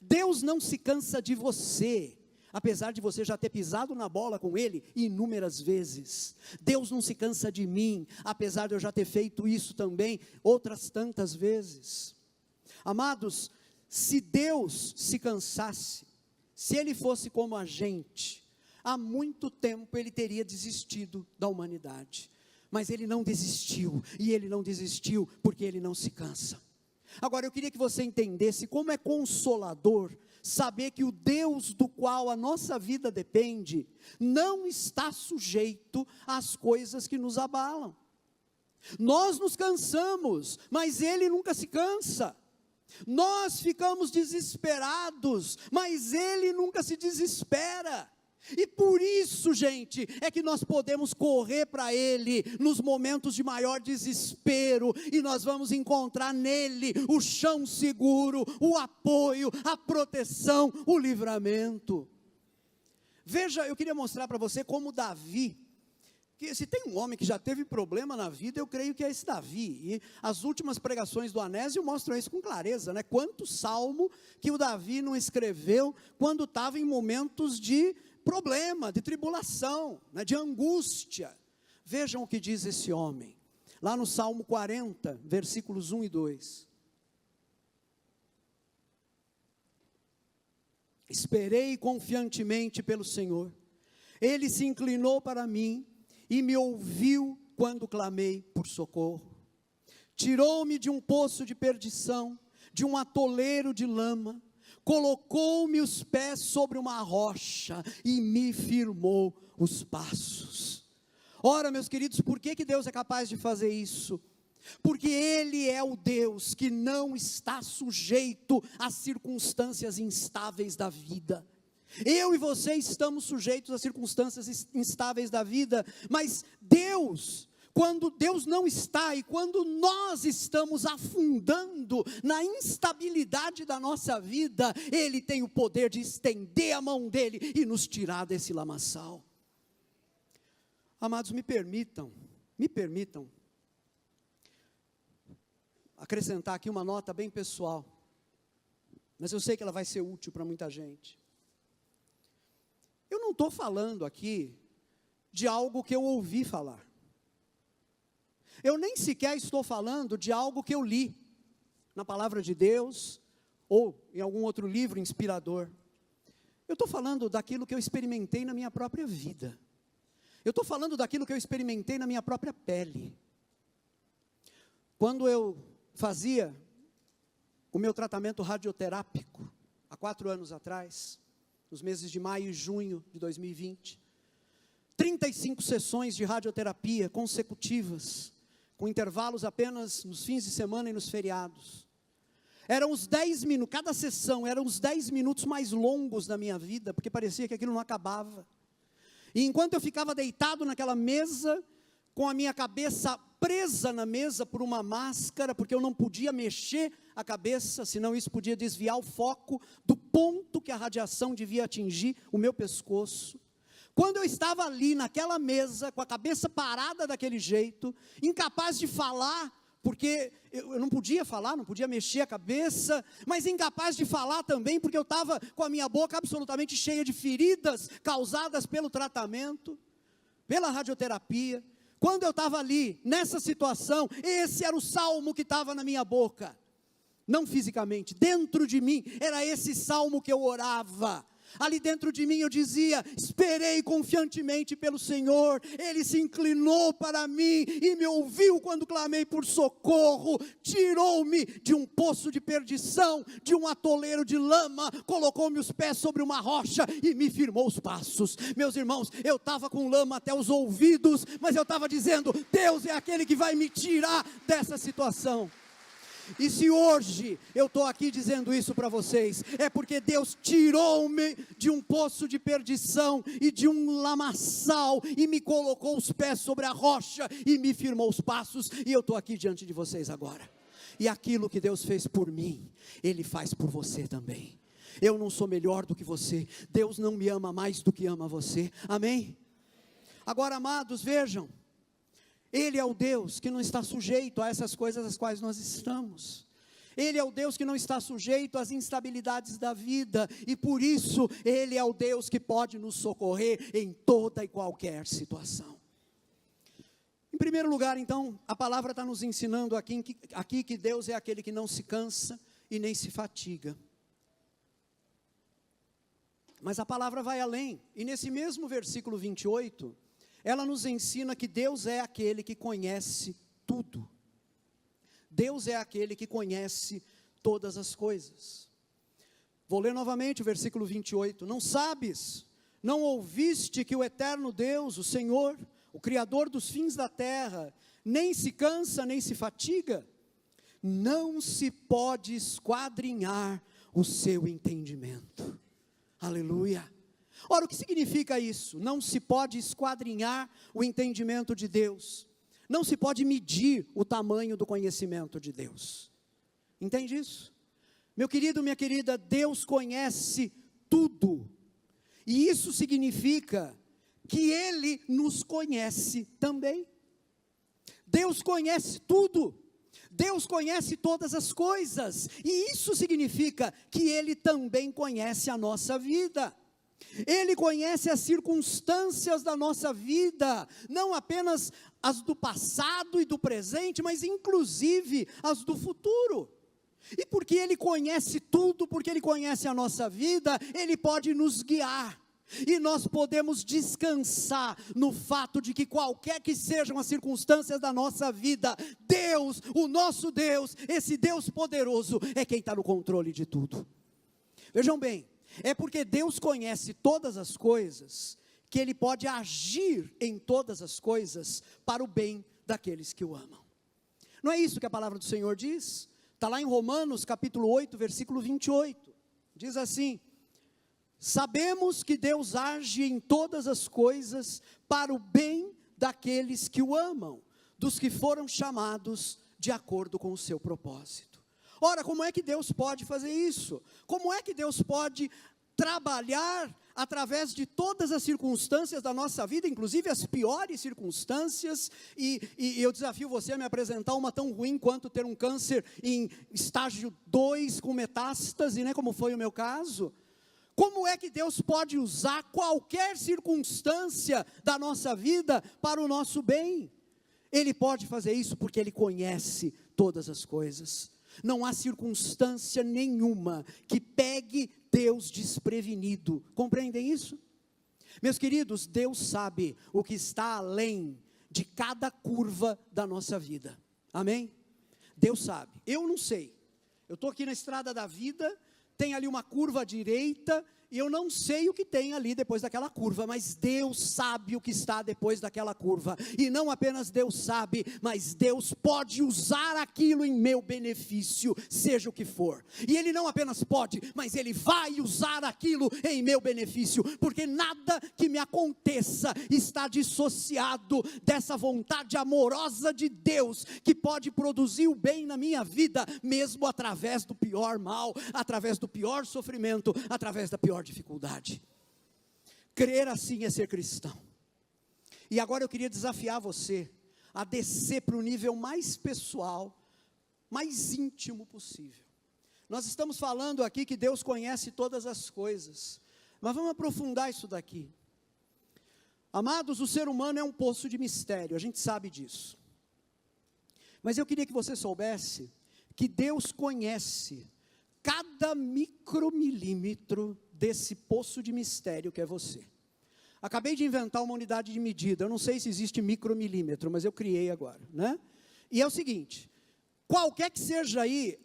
Deus não se cansa de você, apesar de você já ter pisado na bola com Ele inúmeras vezes. Deus não se cansa de mim, apesar de eu já ter feito isso também outras tantas vezes. Amados, se Deus se cansasse, se Ele fosse como a gente, há muito tempo Ele teria desistido da humanidade. Mas Ele não desistiu, e Ele não desistiu porque Ele não se cansa. Agora eu queria que você entendesse como é consolador saber que o Deus do qual a nossa vida depende, não está sujeito às coisas que nos abalam. Nós nos cansamos, mas Ele nunca se cansa. Nós ficamos desesperados, mas Ele nunca se desespera. E por isso, gente, é que nós podemos correr para Ele nos momentos de maior desespero, e nós vamos encontrar nele o chão seguro, o apoio, a proteção, o livramento. Veja, eu queria mostrar para você como Davi, que se tem um homem que já teve problema na vida, eu creio que é esse Davi, e as últimas pregações do Anésio mostram isso com clareza, né? Quanto salmo que o Davi não escreveu quando estava em momentos de problema, de tribulação, né, de angústia. Vejam o que diz esse homem, lá no Salmo 40, versículos 1 e 2. Esperei confiantemente pelo Senhor, Ele se inclinou para mim, e me ouviu quando clamei por socorro. Tirou-me de um poço de perdição, de um atoleiro de lama, colocou-me os pés sobre uma rocha e me firmou os passos. Ora, meus queridos, por que Deus é capaz de fazer isso? Porque Ele é o Deus que não está sujeito às circunstâncias instáveis da vida. Eu e você estamos sujeitos às circunstâncias instáveis da vida, mas Deus, quando Deus não está e quando nós estamos afundando na instabilidade da nossa vida, Ele tem o poder de estender a mão dEle e nos tirar desse lamaçal. Amados, me permitam acrescentar aqui uma nota bem pessoal, mas eu sei que ela vai ser útil para muita gente. Eu não estou falando aqui de algo que eu ouvi falar. Eu nem sequer estou falando de algo que eu li na palavra de Deus ou em algum outro livro inspirador. Eu estou falando daquilo que eu experimentei na minha própria vida. Eu estou falando daquilo que eu experimentei na minha própria pele. Quando eu fazia o meu tratamento radioterápico, há 4 anos atrás, nos meses de maio e junho de 2020, 35 sessões de radioterapia consecutivas, com intervalos apenas nos fins de semana e nos feriados. Eram os 10 minutos, cada sessão eram os 10 minutos mais longos da minha vida, porque parecia que aquilo não acabava. E enquanto eu ficava deitado naquela mesa, com a minha cabeça presa na mesa por uma máscara, porque eu não podia mexer a cabeça, senão isso podia desviar o foco do ponto que a radiação devia atingir o meu pescoço. Quando eu estava ali naquela mesa, com a cabeça parada daquele jeito, incapaz de falar, porque eu não podia falar, não podia mexer a cabeça, mas incapaz de falar também, porque eu estava com a minha boca absolutamente cheia de feridas, causadas pelo tratamento, pela radioterapia. Quando eu estava ali, nessa situação, esse era o salmo que estava na minha boca, não fisicamente, dentro de mim, era esse salmo que eu orava. Ali dentro de mim eu dizia: esperei confiantemente pelo Senhor, Ele se inclinou para mim e me ouviu quando clamei por socorro, tirou-me de um poço de perdição, de um atoleiro de lama, colocou-me os pés sobre uma rocha e me firmou os passos. Meus irmãos, eu estava com lama até os ouvidos, mas eu estava dizendo: Deus é aquele que vai me tirar dessa situação. E se hoje eu estou aqui dizendo isso para vocês, é porque Deus tirou-me de um poço de perdição e de um lamaçal, e me colocou os pés sobre a rocha, e me firmou os passos, e eu estou aqui diante de vocês agora. E aquilo que Deus fez por mim, Ele faz por você também. Eu não sou melhor do que você, Deus não me ama mais do que ama você, amém? Agora, amados, vejam, Ele é o Deus que não está sujeito a essas coisas às quais nós estamos. Ele é o Deus que não está sujeito às instabilidades da vida, e por isso Ele é o Deus que pode nos socorrer em toda e qualquer situação. Em primeiro lugar, então, a palavra está nos ensinando aqui que Deus é aquele que não se cansa e nem se fatiga. Mas a palavra vai além, e nesse mesmo versículo 28, ela nos ensina que Deus é aquele que conhece tudo. Deus é aquele que conhece todas as coisas. Vou ler novamente o versículo 28. Não sabes, não ouviste que o eterno Deus, o Senhor, o Criador dos fins da terra, nem se cansa, nem se fatiga? Não se pode esquadrinhar o seu entendimento. Aleluia. Ora, o que significa isso? Não se pode esquadrinhar o entendimento de Deus. Não se pode medir o tamanho do conhecimento de Deus. Entende isso? Meu querido, minha querida, Deus conhece tudo. E isso significa que Ele nos conhece também. Deus conhece tudo. Deus conhece todas as coisas. E isso significa que Ele também conhece a nossa vida. Ele conhece as circunstâncias da nossa vida, não apenas as do passado e do presente, mas inclusive as do futuro. E porque Ele conhece tudo, porque Ele conhece a nossa vida, Ele pode nos guiar. E nós podemos descansar no fato de que qualquer que sejam as circunstâncias da nossa vida, Deus, o nosso Deus, esse Deus poderoso, é quem está no controle de tudo. Vejam bem, é porque Deus conhece todas as coisas, que Ele pode agir em todas as coisas para o bem daqueles que o amam. Não é isso que a palavra do Senhor diz? Está lá em Romanos capítulo 8, versículo 28, diz assim: sabemos que Deus age em todas as coisas para o bem daqueles que o amam, dos que foram chamados de acordo com o seu propósito. Ora, como é que Deus pode fazer isso? Como é que Deus pode trabalhar através de todas as circunstâncias da nossa vida, inclusive as piores circunstâncias, e eu desafio você a me apresentar uma tão ruim quanto ter um câncer em estágio 2 com metástase, né, como foi o meu caso? Como é que Deus pode usar qualquer circunstância da nossa vida para o nosso bem? Ele pode fazer isso porque Ele conhece todas as coisas. Não há circunstância nenhuma que pegue Deus desprevenido. Compreendem isso? Meus queridos, Deus sabe o que está além de cada curva da nossa vida. Amém? Deus sabe. Eu não sei. Eu estou aqui na estrada da vida, tem ali uma curva à direita, e eu não sei o que tem ali depois daquela curva, mas Deus sabe o que está depois daquela curva, e não apenas Deus sabe, mas Deus pode usar aquilo em meu benefício, seja o que for. E Ele não apenas pode, mas Ele vai usar aquilo em meu benefício, porque nada que me aconteça está dissociado dessa vontade amorosa de Deus, que pode produzir o bem na minha vida, mesmo através do pior mal, através do pior sofrimento, através da pior dificuldade. Crer assim é ser cristão. E agora eu queria desafiar você a descer para o nível mais pessoal, mais íntimo possível. Nós estamos falando aqui que Deus conhece todas as coisas, mas vamos aprofundar isso daqui. Amados, o ser humano é um poço de mistério, a gente sabe disso. Mas eu queria que você soubesse que Deus conhece cada micromilímetro desse poço de mistério que é você. Acabei de inventar uma unidade de medida, eu não sei se existe micromilímetro, mas eu criei agora, né? E é o seguinte, qualquer que seja aí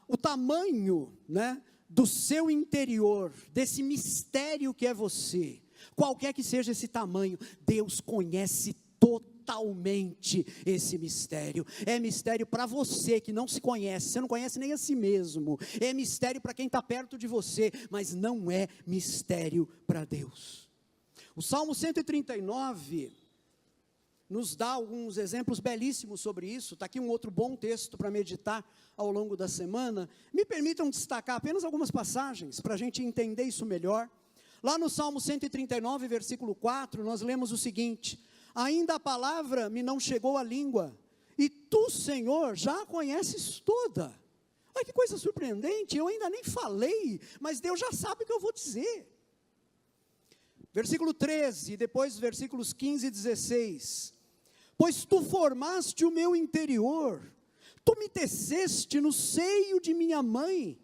o tamanho, né, do seu interior, desse mistério que é você, qualquer que seja esse tamanho, Deus conhece totalmente esse mistério. É mistério para você que não se conhece, você não conhece nem a si mesmo, é mistério para quem está perto de você, mas não é mistério para Deus. O Salmo 139 nos dá alguns exemplos belíssimos sobre isso. Está aqui um outro bom texto para meditar ao longo da semana. Me permitam destacar apenas algumas passagens para a gente entender isso melhor. Lá no Salmo 139, versículo 4, nós lemos o seguinte: ainda a palavra me não chegou à língua, e tu, Senhor, já a conheces toda. Olha que coisa surpreendente, eu ainda nem falei, mas Deus já sabe o que eu vou dizer. Versículo 13, depois versículos 15 e 16. Pois tu formaste o meu interior, tu me teceste no seio de minha mãe.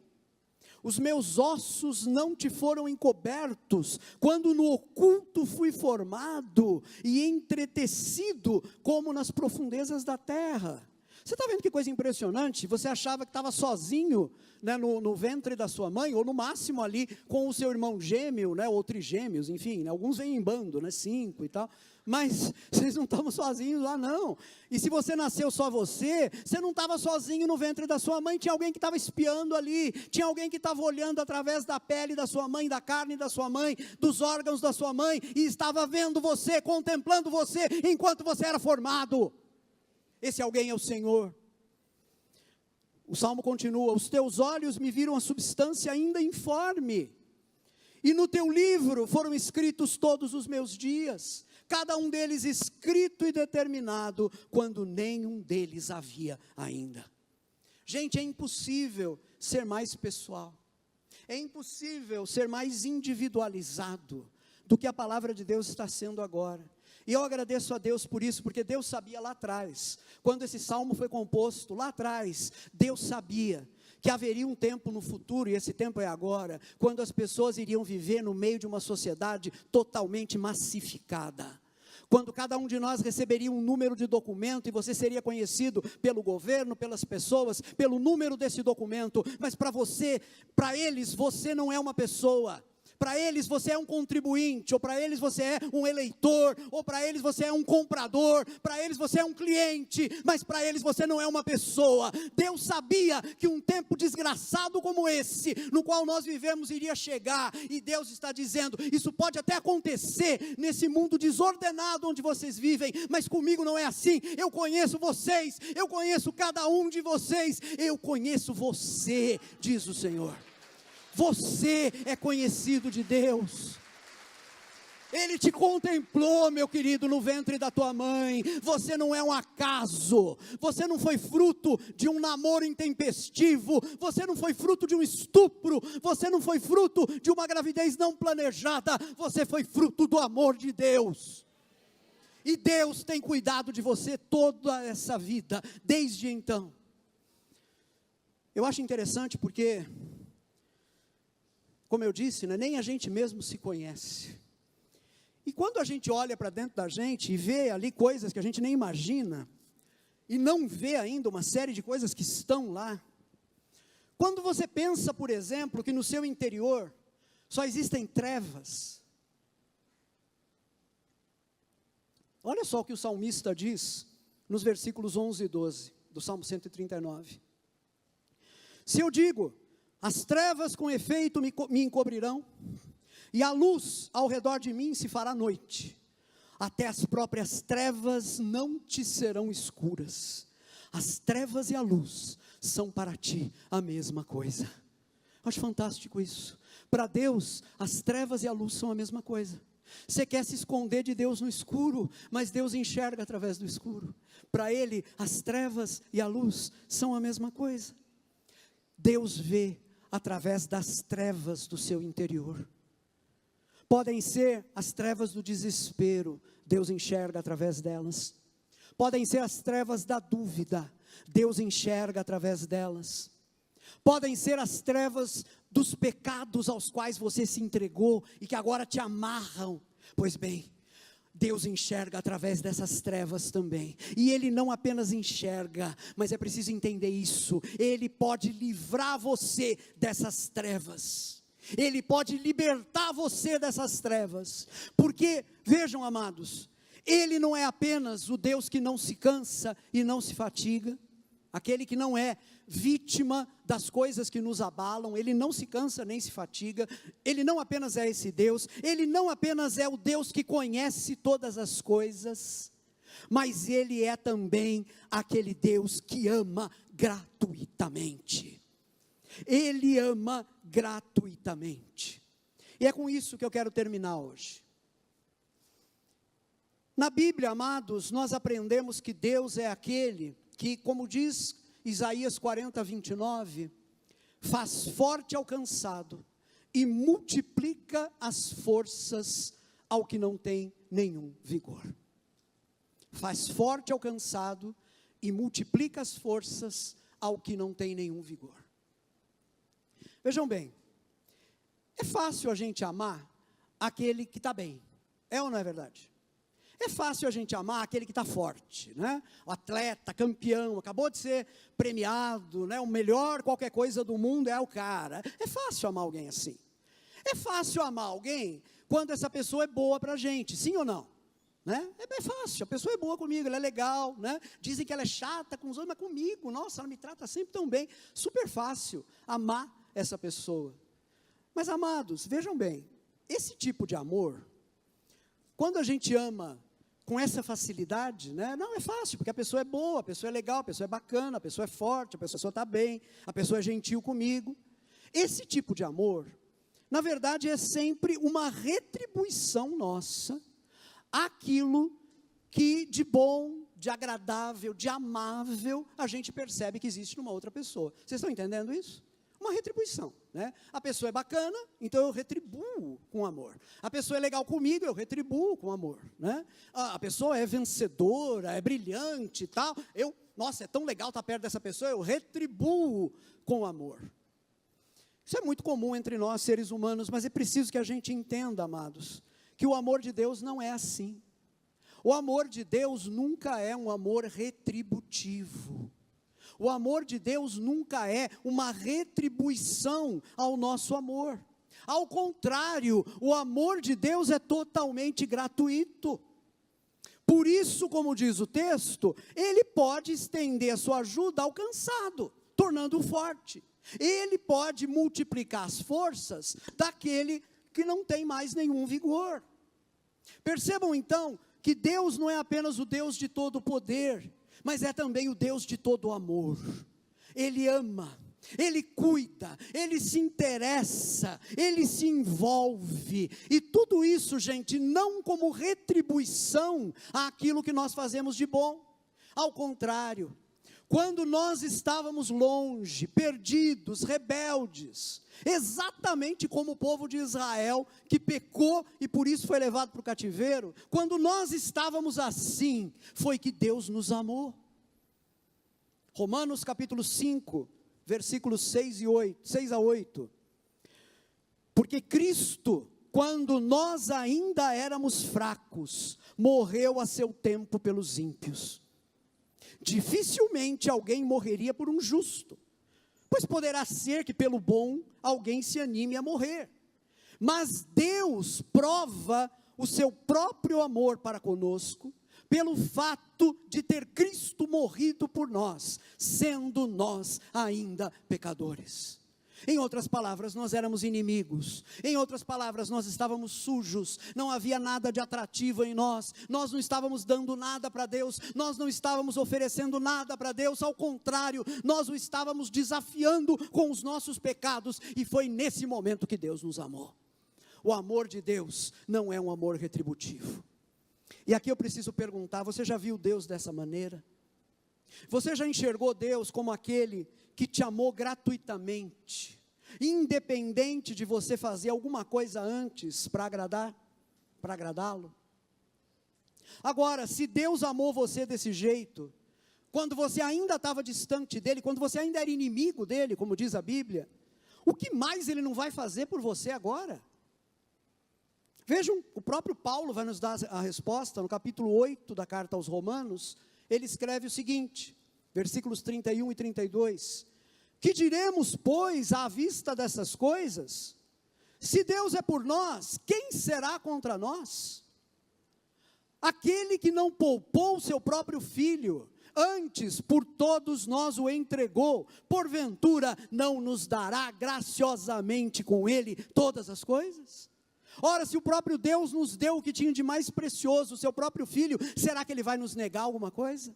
Os meus ossos não te foram encobertos, quando no oculto fui formado e entretecido como nas profundezas da terra. Você está vendo que coisa impressionante? Você achava que estava sozinho, né, no ventre da sua mãe, ou no máximo ali com o seu irmão gêmeo, né, ou trigêmeos, enfim, né, alguns vêm em bando, né, 5 e tal, mas vocês não estavam sozinhos lá não. E se você nasceu só você não estava sozinho no ventre da sua mãe, tinha alguém que estava espiando ali, tinha alguém que estava olhando através da pele da sua mãe, da carne da sua mãe, dos órgãos da sua mãe, e estava vendo você, contemplando você, enquanto você era formado. Esse alguém é o Senhor. O Salmo continua: os teus olhos me viram a substância ainda informe, e no teu livro foram escritos todos os meus dias, cada um deles escrito e determinado, quando nenhum deles havia ainda. Gente, é impossível ser mais pessoal, é impossível ser mais individualizado do que a palavra de Deus está sendo agora. E eu agradeço a Deus por isso, porque Deus sabia lá atrás, quando esse salmo foi composto, lá atrás, Deus sabia que haveria um tempo no futuro, e esse tempo é agora, quando as pessoas iriam viver no meio de uma sociedade totalmente massificada, quando cada um de nós receberia um número de documento, e você seria conhecido pelo governo, pelas pessoas, pelo número desse documento, mas para eles, você não é uma pessoa. Para eles você é um contribuinte, ou para eles você é um eleitor, ou para eles você é um comprador, para eles você é um cliente, mas para eles você não é uma pessoa. Deus sabia que um tempo desgraçado como esse, no qual nós vivemos, iria chegar, e Deus está dizendo, isso pode até acontecer nesse mundo desordenado onde vocês vivem, mas comigo não é assim. Eu conheço vocês, eu conheço cada um de vocês, eu conheço você, diz o Senhor. Você é conhecido de Deus. Ele te contemplou, meu querido, no ventre da tua mãe. Você não é um acaso. Você não foi fruto de um namoro intempestivo. Você não foi fruto de um estupro. Você não foi fruto de uma gravidez não planejada. Você foi fruto do amor de Deus. E Deus tem cuidado de você toda essa vida, desde então. Eu acho interessante porque, como eu disse, né, nem a gente mesmo se conhece. E quando a gente olha para dentro da gente e vê ali coisas que a gente nem imagina, e não vê ainda uma série de coisas que estão lá, quando você pensa, por exemplo, que no seu interior só existem trevas, olha só o que o salmista diz nos versículos 11 e 12 do Salmo 139. Se eu digo, as trevas com efeito me encobrirão, e a luz ao redor de mim se fará noite, até as próprias trevas não te serão escuras. As trevas e a luz são para ti a mesma coisa. Acho fantástico isso. Para Deus, as trevas e a luz são a mesma coisa. Você quer se esconder de Deus no escuro, mas Deus enxerga através do escuro. Para Ele, as trevas e a luz são a mesma coisa. Deus vê através das trevas do seu interior. Podem ser as trevas do desespero, Deus enxerga através delas. Podem ser as trevas da dúvida, Deus enxerga através delas. Podem ser as trevas dos pecados aos quais você se entregou e que agora te amarram. Pois bem, Deus enxerga através dessas trevas também. E Ele não apenas enxerga, mas é preciso entender isso. Ele pode livrar você dessas trevas. Ele pode libertar você dessas trevas. Porque, vejam amados, Ele não é apenas o Deus que não se cansa e não se fatiga. Aquele que não é vítima das coisas que nos abalam, Ele não se cansa nem se fatiga. Ele não apenas é esse Deus, Ele não apenas é o Deus que conhece todas as coisas, mas Ele é também aquele Deus que ama gratuitamente. Ele ama gratuitamente. E é com isso que eu quero terminar hoje. Na Bíblia, amados, nós aprendemos que Deus é aquele que, como diz Isaías 40, 29, faz forte ao cansado e multiplica as forças ao que não tem nenhum vigor. Faz forte ao cansado e multiplica as forças ao que não tem nenhum vigor. Vejam bem, é fácil a gente amar aquele que está bem, é ou não é verdade? É fácil a gente amar aquele que está forte, né? O atleta, campeão, acabou de ser premiado, né? O melhor qualquer coisa do mundo é o cara. É fácil amar alguém assim. É fácil amar alguém quando essa pessoa é boa para a gente, sim ou não? Né? É fácil, a pessoa é boa comigo, ela é legal, né? Dizem que ela é chata com os outros, mas comigo, nossa, ela me trata sempre tão bem. Super fácil amar essa pessoa. Mas amados, vejam bem, esse tipo de amor, quando a gente ama com essa facilidade, né? Não é fácil, porque a pessoa é boa, a pessoa é legal, a pessoa é bacana, a pessoa é forte, a pessoa está bem, a pessoa é gentil comigo. Esse tipo de amor, na verdade, é sempre uma retribuição nossa àquilo que de bom, de agradável, de amável, a gente percebe que existe numa outra pessoa. Vocês estão entendendo isso? Uma retribuição, né? A pessoa é bacana, então eu retribuo com amor. A pessoa é legal comigo, eu retribuo com amor, né? A pessoa é vencedora, é brilhante e tal, nossa, é tão legal estar perto dessa pessoa, eu retribuo com amor. Isso é muito comum entre nós, seres humanos, mas é preciso que a gente entenda, amados, que o amor de Deus não é assim. O amor de Deus nunca é um amor retributivo. O amor de Deus nunca é uma retribuição ao nosso amor. Ao contrário, o amor de Deus é totalmente gratuito. Por isso, como diz o texto, Ele pode estender a sua ajuda ao cansado, tornando-o forte. Ele pode multiplicar as forças daquele que não tem mais nenhum vigor. Percebam então que Deus não é apenas o Deus de todo poder, mas é também o Deus de todo amor. Ele ama, Ele cuida, Ele se interessa, Ele se envolve, e tudo isso, gente, não como retribuição àquilo que nós fazemos de bom. Ao contrário, quando nós estávamos longe, perdidos, rebeldes, exatamente como o povo de Israel, que pecou e por isso foi levado para o cativeiro, quando nós estávamos assim, foi que Deus nos amou. Romanos capítulo 5, versículos 6 a 8, porque Cristo, quando nós ainda éramos fracos, morreu a seu tempo pelos ímpios. Dificilmente alguém morreria por um justo, pois poderá ser que pelo bom alguém se anime a morrer, mas Deus prova o seu próprio amor para conosco, pelo fato de ter Cristo morrido por nós, sendo nós ainda pecadores. Em outras palavras, nós éramos inimigos. Em outras palavras, nós estávamos sujos. Não havia nada de atrativo em nós. Nós não estávamos dando nada para Deus. Nós não estávamos oferecendo nada para Deus. Ao contrário, nós o estávamos desafiando com os nossos pecados. E foi nesse momento que Deus nos amou. O amor de Deus não é um amor retributivo. E aqui eu preciso perguntar, você já viu Deus dessa maneira? Você já enxergou Deus como aquele que te amou gratuitamente, independente de você fazer alguma coisa antes para agradá-lo? Agora, se Deus amou você desse jeito, quando você ainda estava distante dele, quando você ainda era inimigo dele, como diz a Bíblia, o que mais ele não vai fazer por você agora? Vejam, o próprio Paulo vai nos dar a resposta, no capítulo 8 da carta aos Romanos, ele escreve o seguinte, versículos 31 e 32, que diremos, pois, à vista dessas coisas? Se Deus é por nós, quem será contra nós? Aquele que não poupou seu próprio filho, antes por todos nós o entregou, porventura não nos dará graciosamente com ele todas as coisas? Ora, se o próprio Deus nos deu o que tinha de mais precioso, o seu próprio filho, será que ele vai nos negar alguma coisa?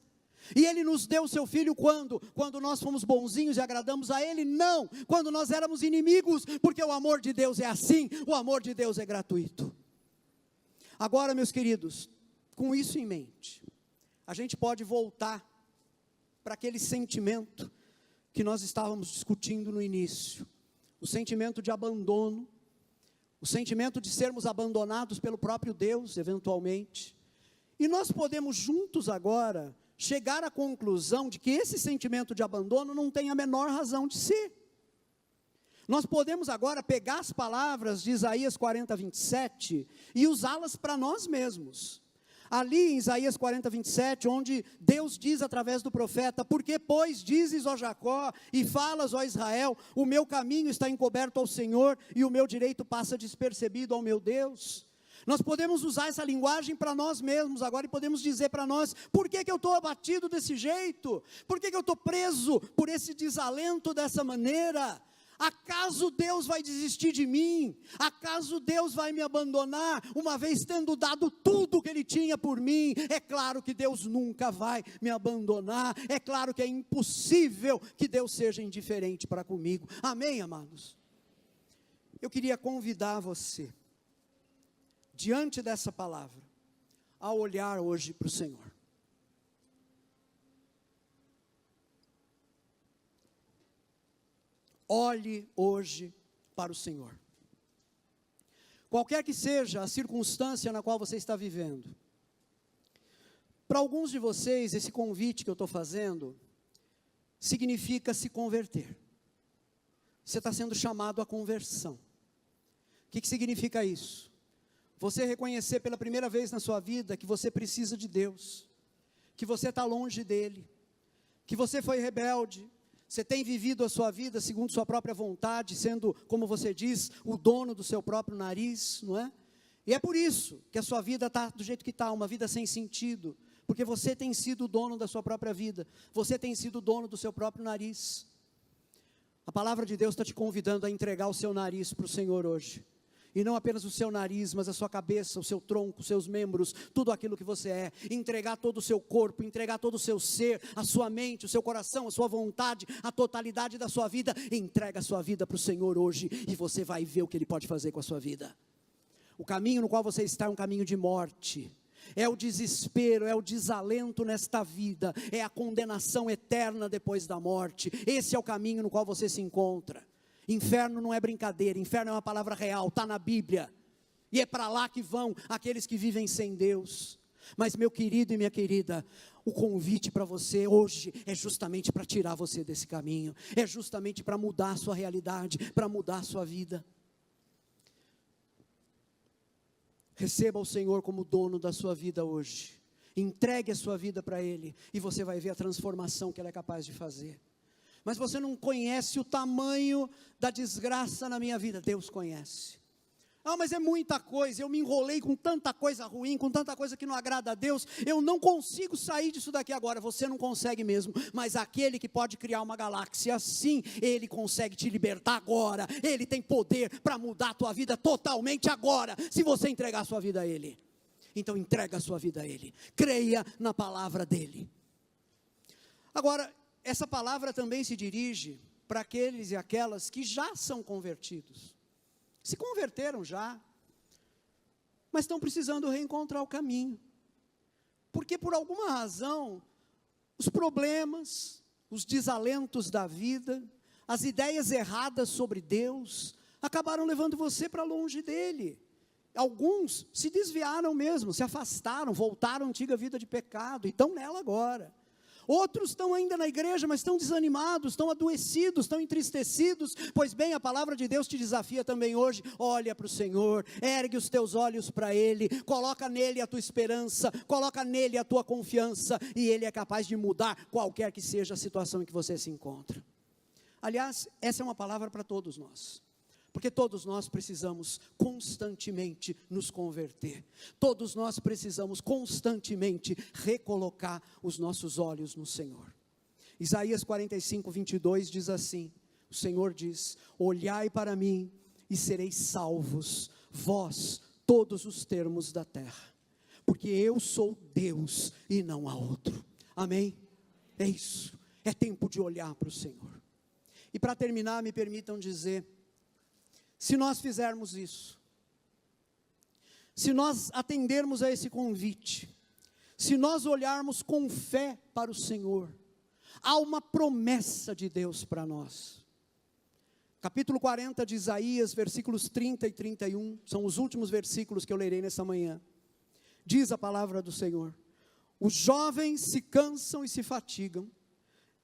E ele nos deu o seu filho quando? Quando nós fomos bonzinhos e agradamos a ele? Não, quando nós éramos inimigos, porque o amor de Deus é assim, o amor de Deus é gratuito. Agora, meus queridos, com isso em mente, a gente pode voltar para aquele sentimento que nós estávamos discutindo no início, o sentimento de abandono, o sentimento de sermos abandonados pelo próprio Deus, eventualmente, e nós podemos juntos agora chegar à conclusão de que esse sentimento de abandono não tem a menor razão de ser. Nós podemos agora pegar as palavras de Isaías 40, 27 e usá-las para nós mesmos. Ali em Isaías 40, 27, onde Deus diz através do profeta, porque pois dizes, ó Jacó, e falas, ó Israel, o meu caminho está encoberto ao Senhor, e o meu direito passa despercebido ao meu Deus. Nós podemos usar essa linguagem para nós mesmos agora, e podemos dizer para nós, por que eu estou abatido desse jeito? Por que eu estou preso por esse desalento dessa maneira? Acaso Deus vai desistir de mim? Acaso Deus vai me abandonar, uma vez tendo dado tudo que Ele tinha por mim? É claro que Deus nunca vai me abandonar, é claro que é impossível que Deus seja indiferente para comigo, amém, amados? Eu queria convidar você, diante dessa palavra, a olhar hoje para o Senhor. Olhe hoje para o Senhor. Qualquer que seja a circunstância na qual você está vivendo, para alguns de vocês, esse convite que eu estou fazendo, significa se converter. Você está sendo chamado à conversão. O que significa isso? você reconhecer pela primeira vez na sua vida que você precisa de Deus, que você está longe dEle, que você foi rebelde, você tem vivido a sua vida segundo sua própria vontade, sendo, como você diz, o dono do seu próprio nariz, não é? E é por isso que a sua vida está do jeito que está, uma vida sem sentido, porque você tem sido o dono da sua própria vida, você tem sido o dono do seu próprio nariz. A palavra de Deus está te convidando a entregar o seu nariz para o Senhor hoje, e não apenas o seu nariz, mas a sua cabeça, o seu tronco, os seus membros, tudo aquilo que você é, entregar todo o seu corpo, entregar todo o seu ser, a sua mente, o seu coração, a sua vontade, a totalidade da sua vida, entrega a sua vida para o Senhor hoje, e você vai ver o que Ele pode fazer com a sua vida. O caminho no qual você está é um caminho de morte, é o desespero, é o desalento nesta vida, é a condenação eterna depois da morte. Esse é o caminho no qual você se encontra. Inferno não é brincadeira, inferno é uma palavra real, está na Bíblia, e é para lá que vão aqueles que vivem sem Deus. Mas meu querido e minha querida, o convite para você hoje é justamente para tirar você desse caminho, é justamente para mudar a sua realidade, para mudar a sua vida. Receba o Senhor como dono da sua vida hoje, entregue a sua vida para Ele, e você vai ver a transformação que Ele é capaz de fazer. Mas você não conhece o tamanho da desgraça na minha vida. Deus conhece. Ah, mas é muita coisa, eu me enrolei com tanta coisa ruim, com tanta coisa que não agrada a Deus, eu não consigo sair disso daqui agora. Você não consegue mesmo, mas aquele que pode criar uma galáxia, sim, Ele consegue te libertar agora. Ele tem poder para mudar a tua vida totalmente agora, se você entregar a sua vida a Ele. Então entrega a sua vida a Ele, creia na palavra dEle. Agora, essa palavra também se dirige para aqueles e aquelas que já são convertidos, se converteram já, mas estão precisando reencontrar o caminho, porque por alguma razão, os problemas, os desalentos da vida, as ideias erradas sobre Deus, acabaram levando você para longe dEle. Alguns se desviaram mesmo, se afastaram, voltaram à antiga vida de pecado, e estão nela agora. Outros estão ainda na igreja, mas estão desanimados, estão adoecidos, estão entristecidos. Pois bem, a palavra de Deus te desafia também hoje. Olha para o Senhor, ergue os teus olhos para Ele, coloca nele a tua esperança, coloca nele a tua confiança, e Ele é capaz de mudar qualquer que seja a situação em que você se encontra. Aliás, essa é uma palavra para todos nós, porque todos nós precisamos constantemente nos converter, todos nós precisamos constantemente recolocar os nossos olhos no Senhor. Isaías 45, 22 diz assim, o Senhor diz, olhai para mim e sereis salvos, vós todos os termos da terra, porque eu sou Deus e não há outro. Amém? É isso, é tempo de olhar para o Senhor. E para terminar, me permitam dizer, se nós fizermos isso, se nós atendermos a esse convite, se nós olharmos com fé para o Senhor, há uma promessa de Deus para nós. Capítulo 40 de Isaías, versículos 30 e 31, são os últimos versículos que eu lerei nessa manhã. Diz a palavra do Senhor, os jovens se cansam e se fatigam,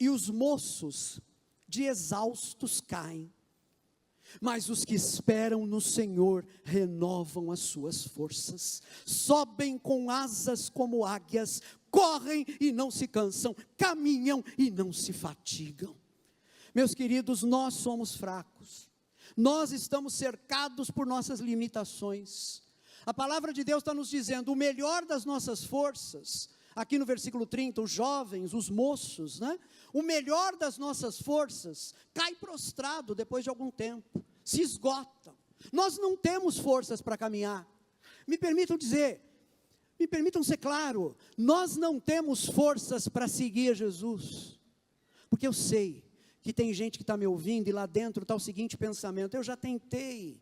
e os moços de exaustos caem. Mas os que esperam no Senhor renovam as suas forças, sobem com asas como águias, correm e não se cansam, caminham e não se fatigam. Meus queridos, nós somos fracos, nós estamos cercados por nossas limitações. A palavra de Deus está nos dizendo, o melhor das nossas forças, aqui no versículo 30, os jovens, os moços, né? O melhor das nossas forças cai prostrado depois de algum tempo, se esgota. Nós não temos forças para caminhar. Me permitam ser claro, nós não temos forças para seguir Jesus, porque eu sei que tem gente que está me ouvindo e lá dentro está o seguinte pensamento, eu já tentei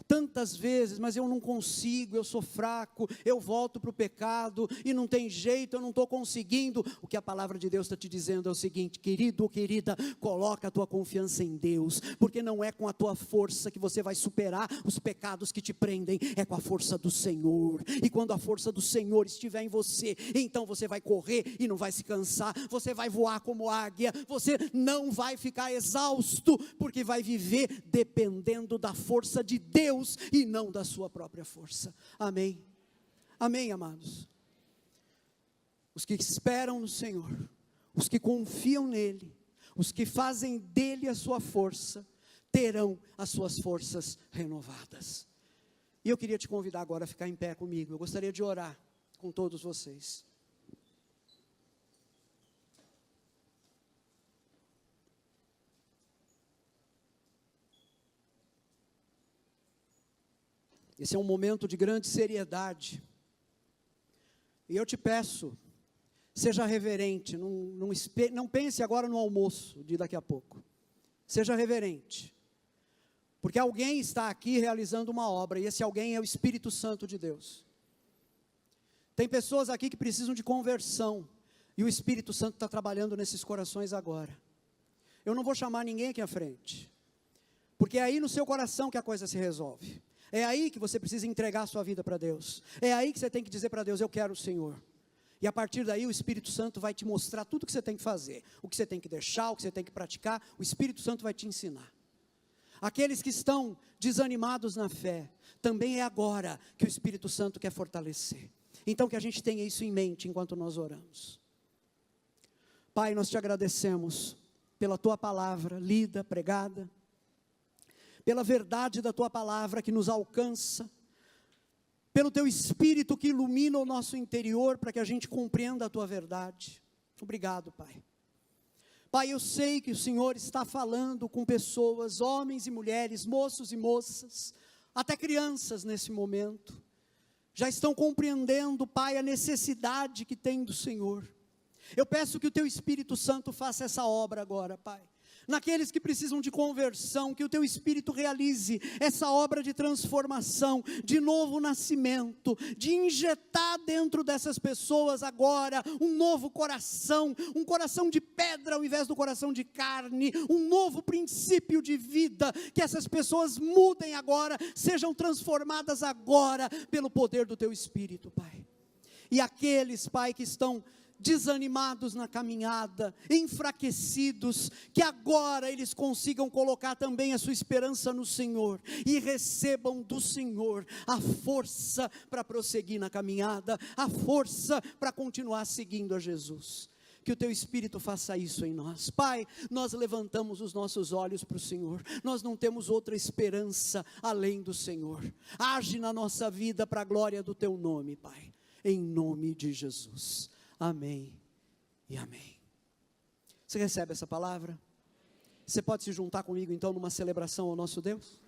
tantas vezes, mas eu não consigo, eu sou fraco, eu volto para o pecado, e não tem jeito, eu não estou conseguindo. O que a palavra de Deus está te dizendo é o seguinte, querido ou querida, coloca a tua confiança em Deus, porque não é com a tua força que você vai superar os pecados que te prendem, é com a força do Senhor, e quando a força do Senhor estiver em você, então você vai correr e não vai se cansar, você vai voar como águia, você não vai ficar exausto, porque vai viver dependendo da força de Deus, Deus e não da sua própria força. Amém. Amém, amados. Os que esperam no Senhor, os que confiam nele, os que fazem dele a sua força, terão as suas forças renovadas. E eu queria te convidar agora a ficar em pé comigo. Eu gostaria de orar com todos vocês. Esse é um momento de grande seriedade. E eu te peço, seja reverente, não pense agora no almoço de daqui a pouco. Seja reverente. Porque alguém está aqui realizando uma obra, e esse alguém é o Espírito Santo de Deus. Tem pessoas aqui que precisam de conversão, e o Espírito Santo está trabalhando nesses corações agora. Eu não vou chamar ninguém aqui à frente, porque é aí no seu coração que a coisa se resolve. É aí que você precisa entregar a sua vida para Deus. É aí que você tem que dizer para Deus: eu quero o Senhor. E a partir daí o Espírito Santo vai te mostrar tudo o que você tem que fazer, o que você tem que deixar, o que você tem que praticar. O Espírito Santo vai te ensinar. Aqueles que estão desanimados na fé, também é agora que o Espírito Santo quer fortalecer. Então que a gente tenha isso em mente enquanto nós oramos. Pai, nós te agradecemos pela tua palavra lida, pregada, pela verdade da tua palavra que nos alcança, pelo teu Espírito que ilumina o nosso interior para que a gente compreenda a tua verdade. Obrigado, Pai. Pai, eu sei que o Senhor está falando com pessoas, homens e mulheres, moços e moças, até crianças nesse momento, já estão compreendendo, Pai, a necessidade que tem do Senhor. Eu peço que o teu Espírito Santo faça essa obra agora, Pai. Naqueles que precisam de conversão, que o teu Espírito realize essa obra de transformação, de novo nascimento, de injetar dentro dessas pessoas agora um novo coração, um coração de pedra ao invés do coração de carne, um novo princípio de vida, que essas pessoas mudem agora, sejam transformadas agora pelo poder do teu Espírito, Pai. E aqueles, Pai, que estão desanimados na caminhada, enfraquecidos, que agora eles consigam colocar também a sua esperança no Senhor, e recebam do Senhor a força para prosseguir na caminhada, a força para continuar seguindo a Jesus. Que o teu Espírito faça isso em nós. Pai, nós levantamos os nossos olhos para o Senhor, nós não temos outra esperança além do Senhor. Age na nossa vida para a glória do teu nome, Pai, em nome de Jesus. Amém e amém. Você recebe essa palavra? Você pode se juntar comigo então numa celebração ao nosso Deus?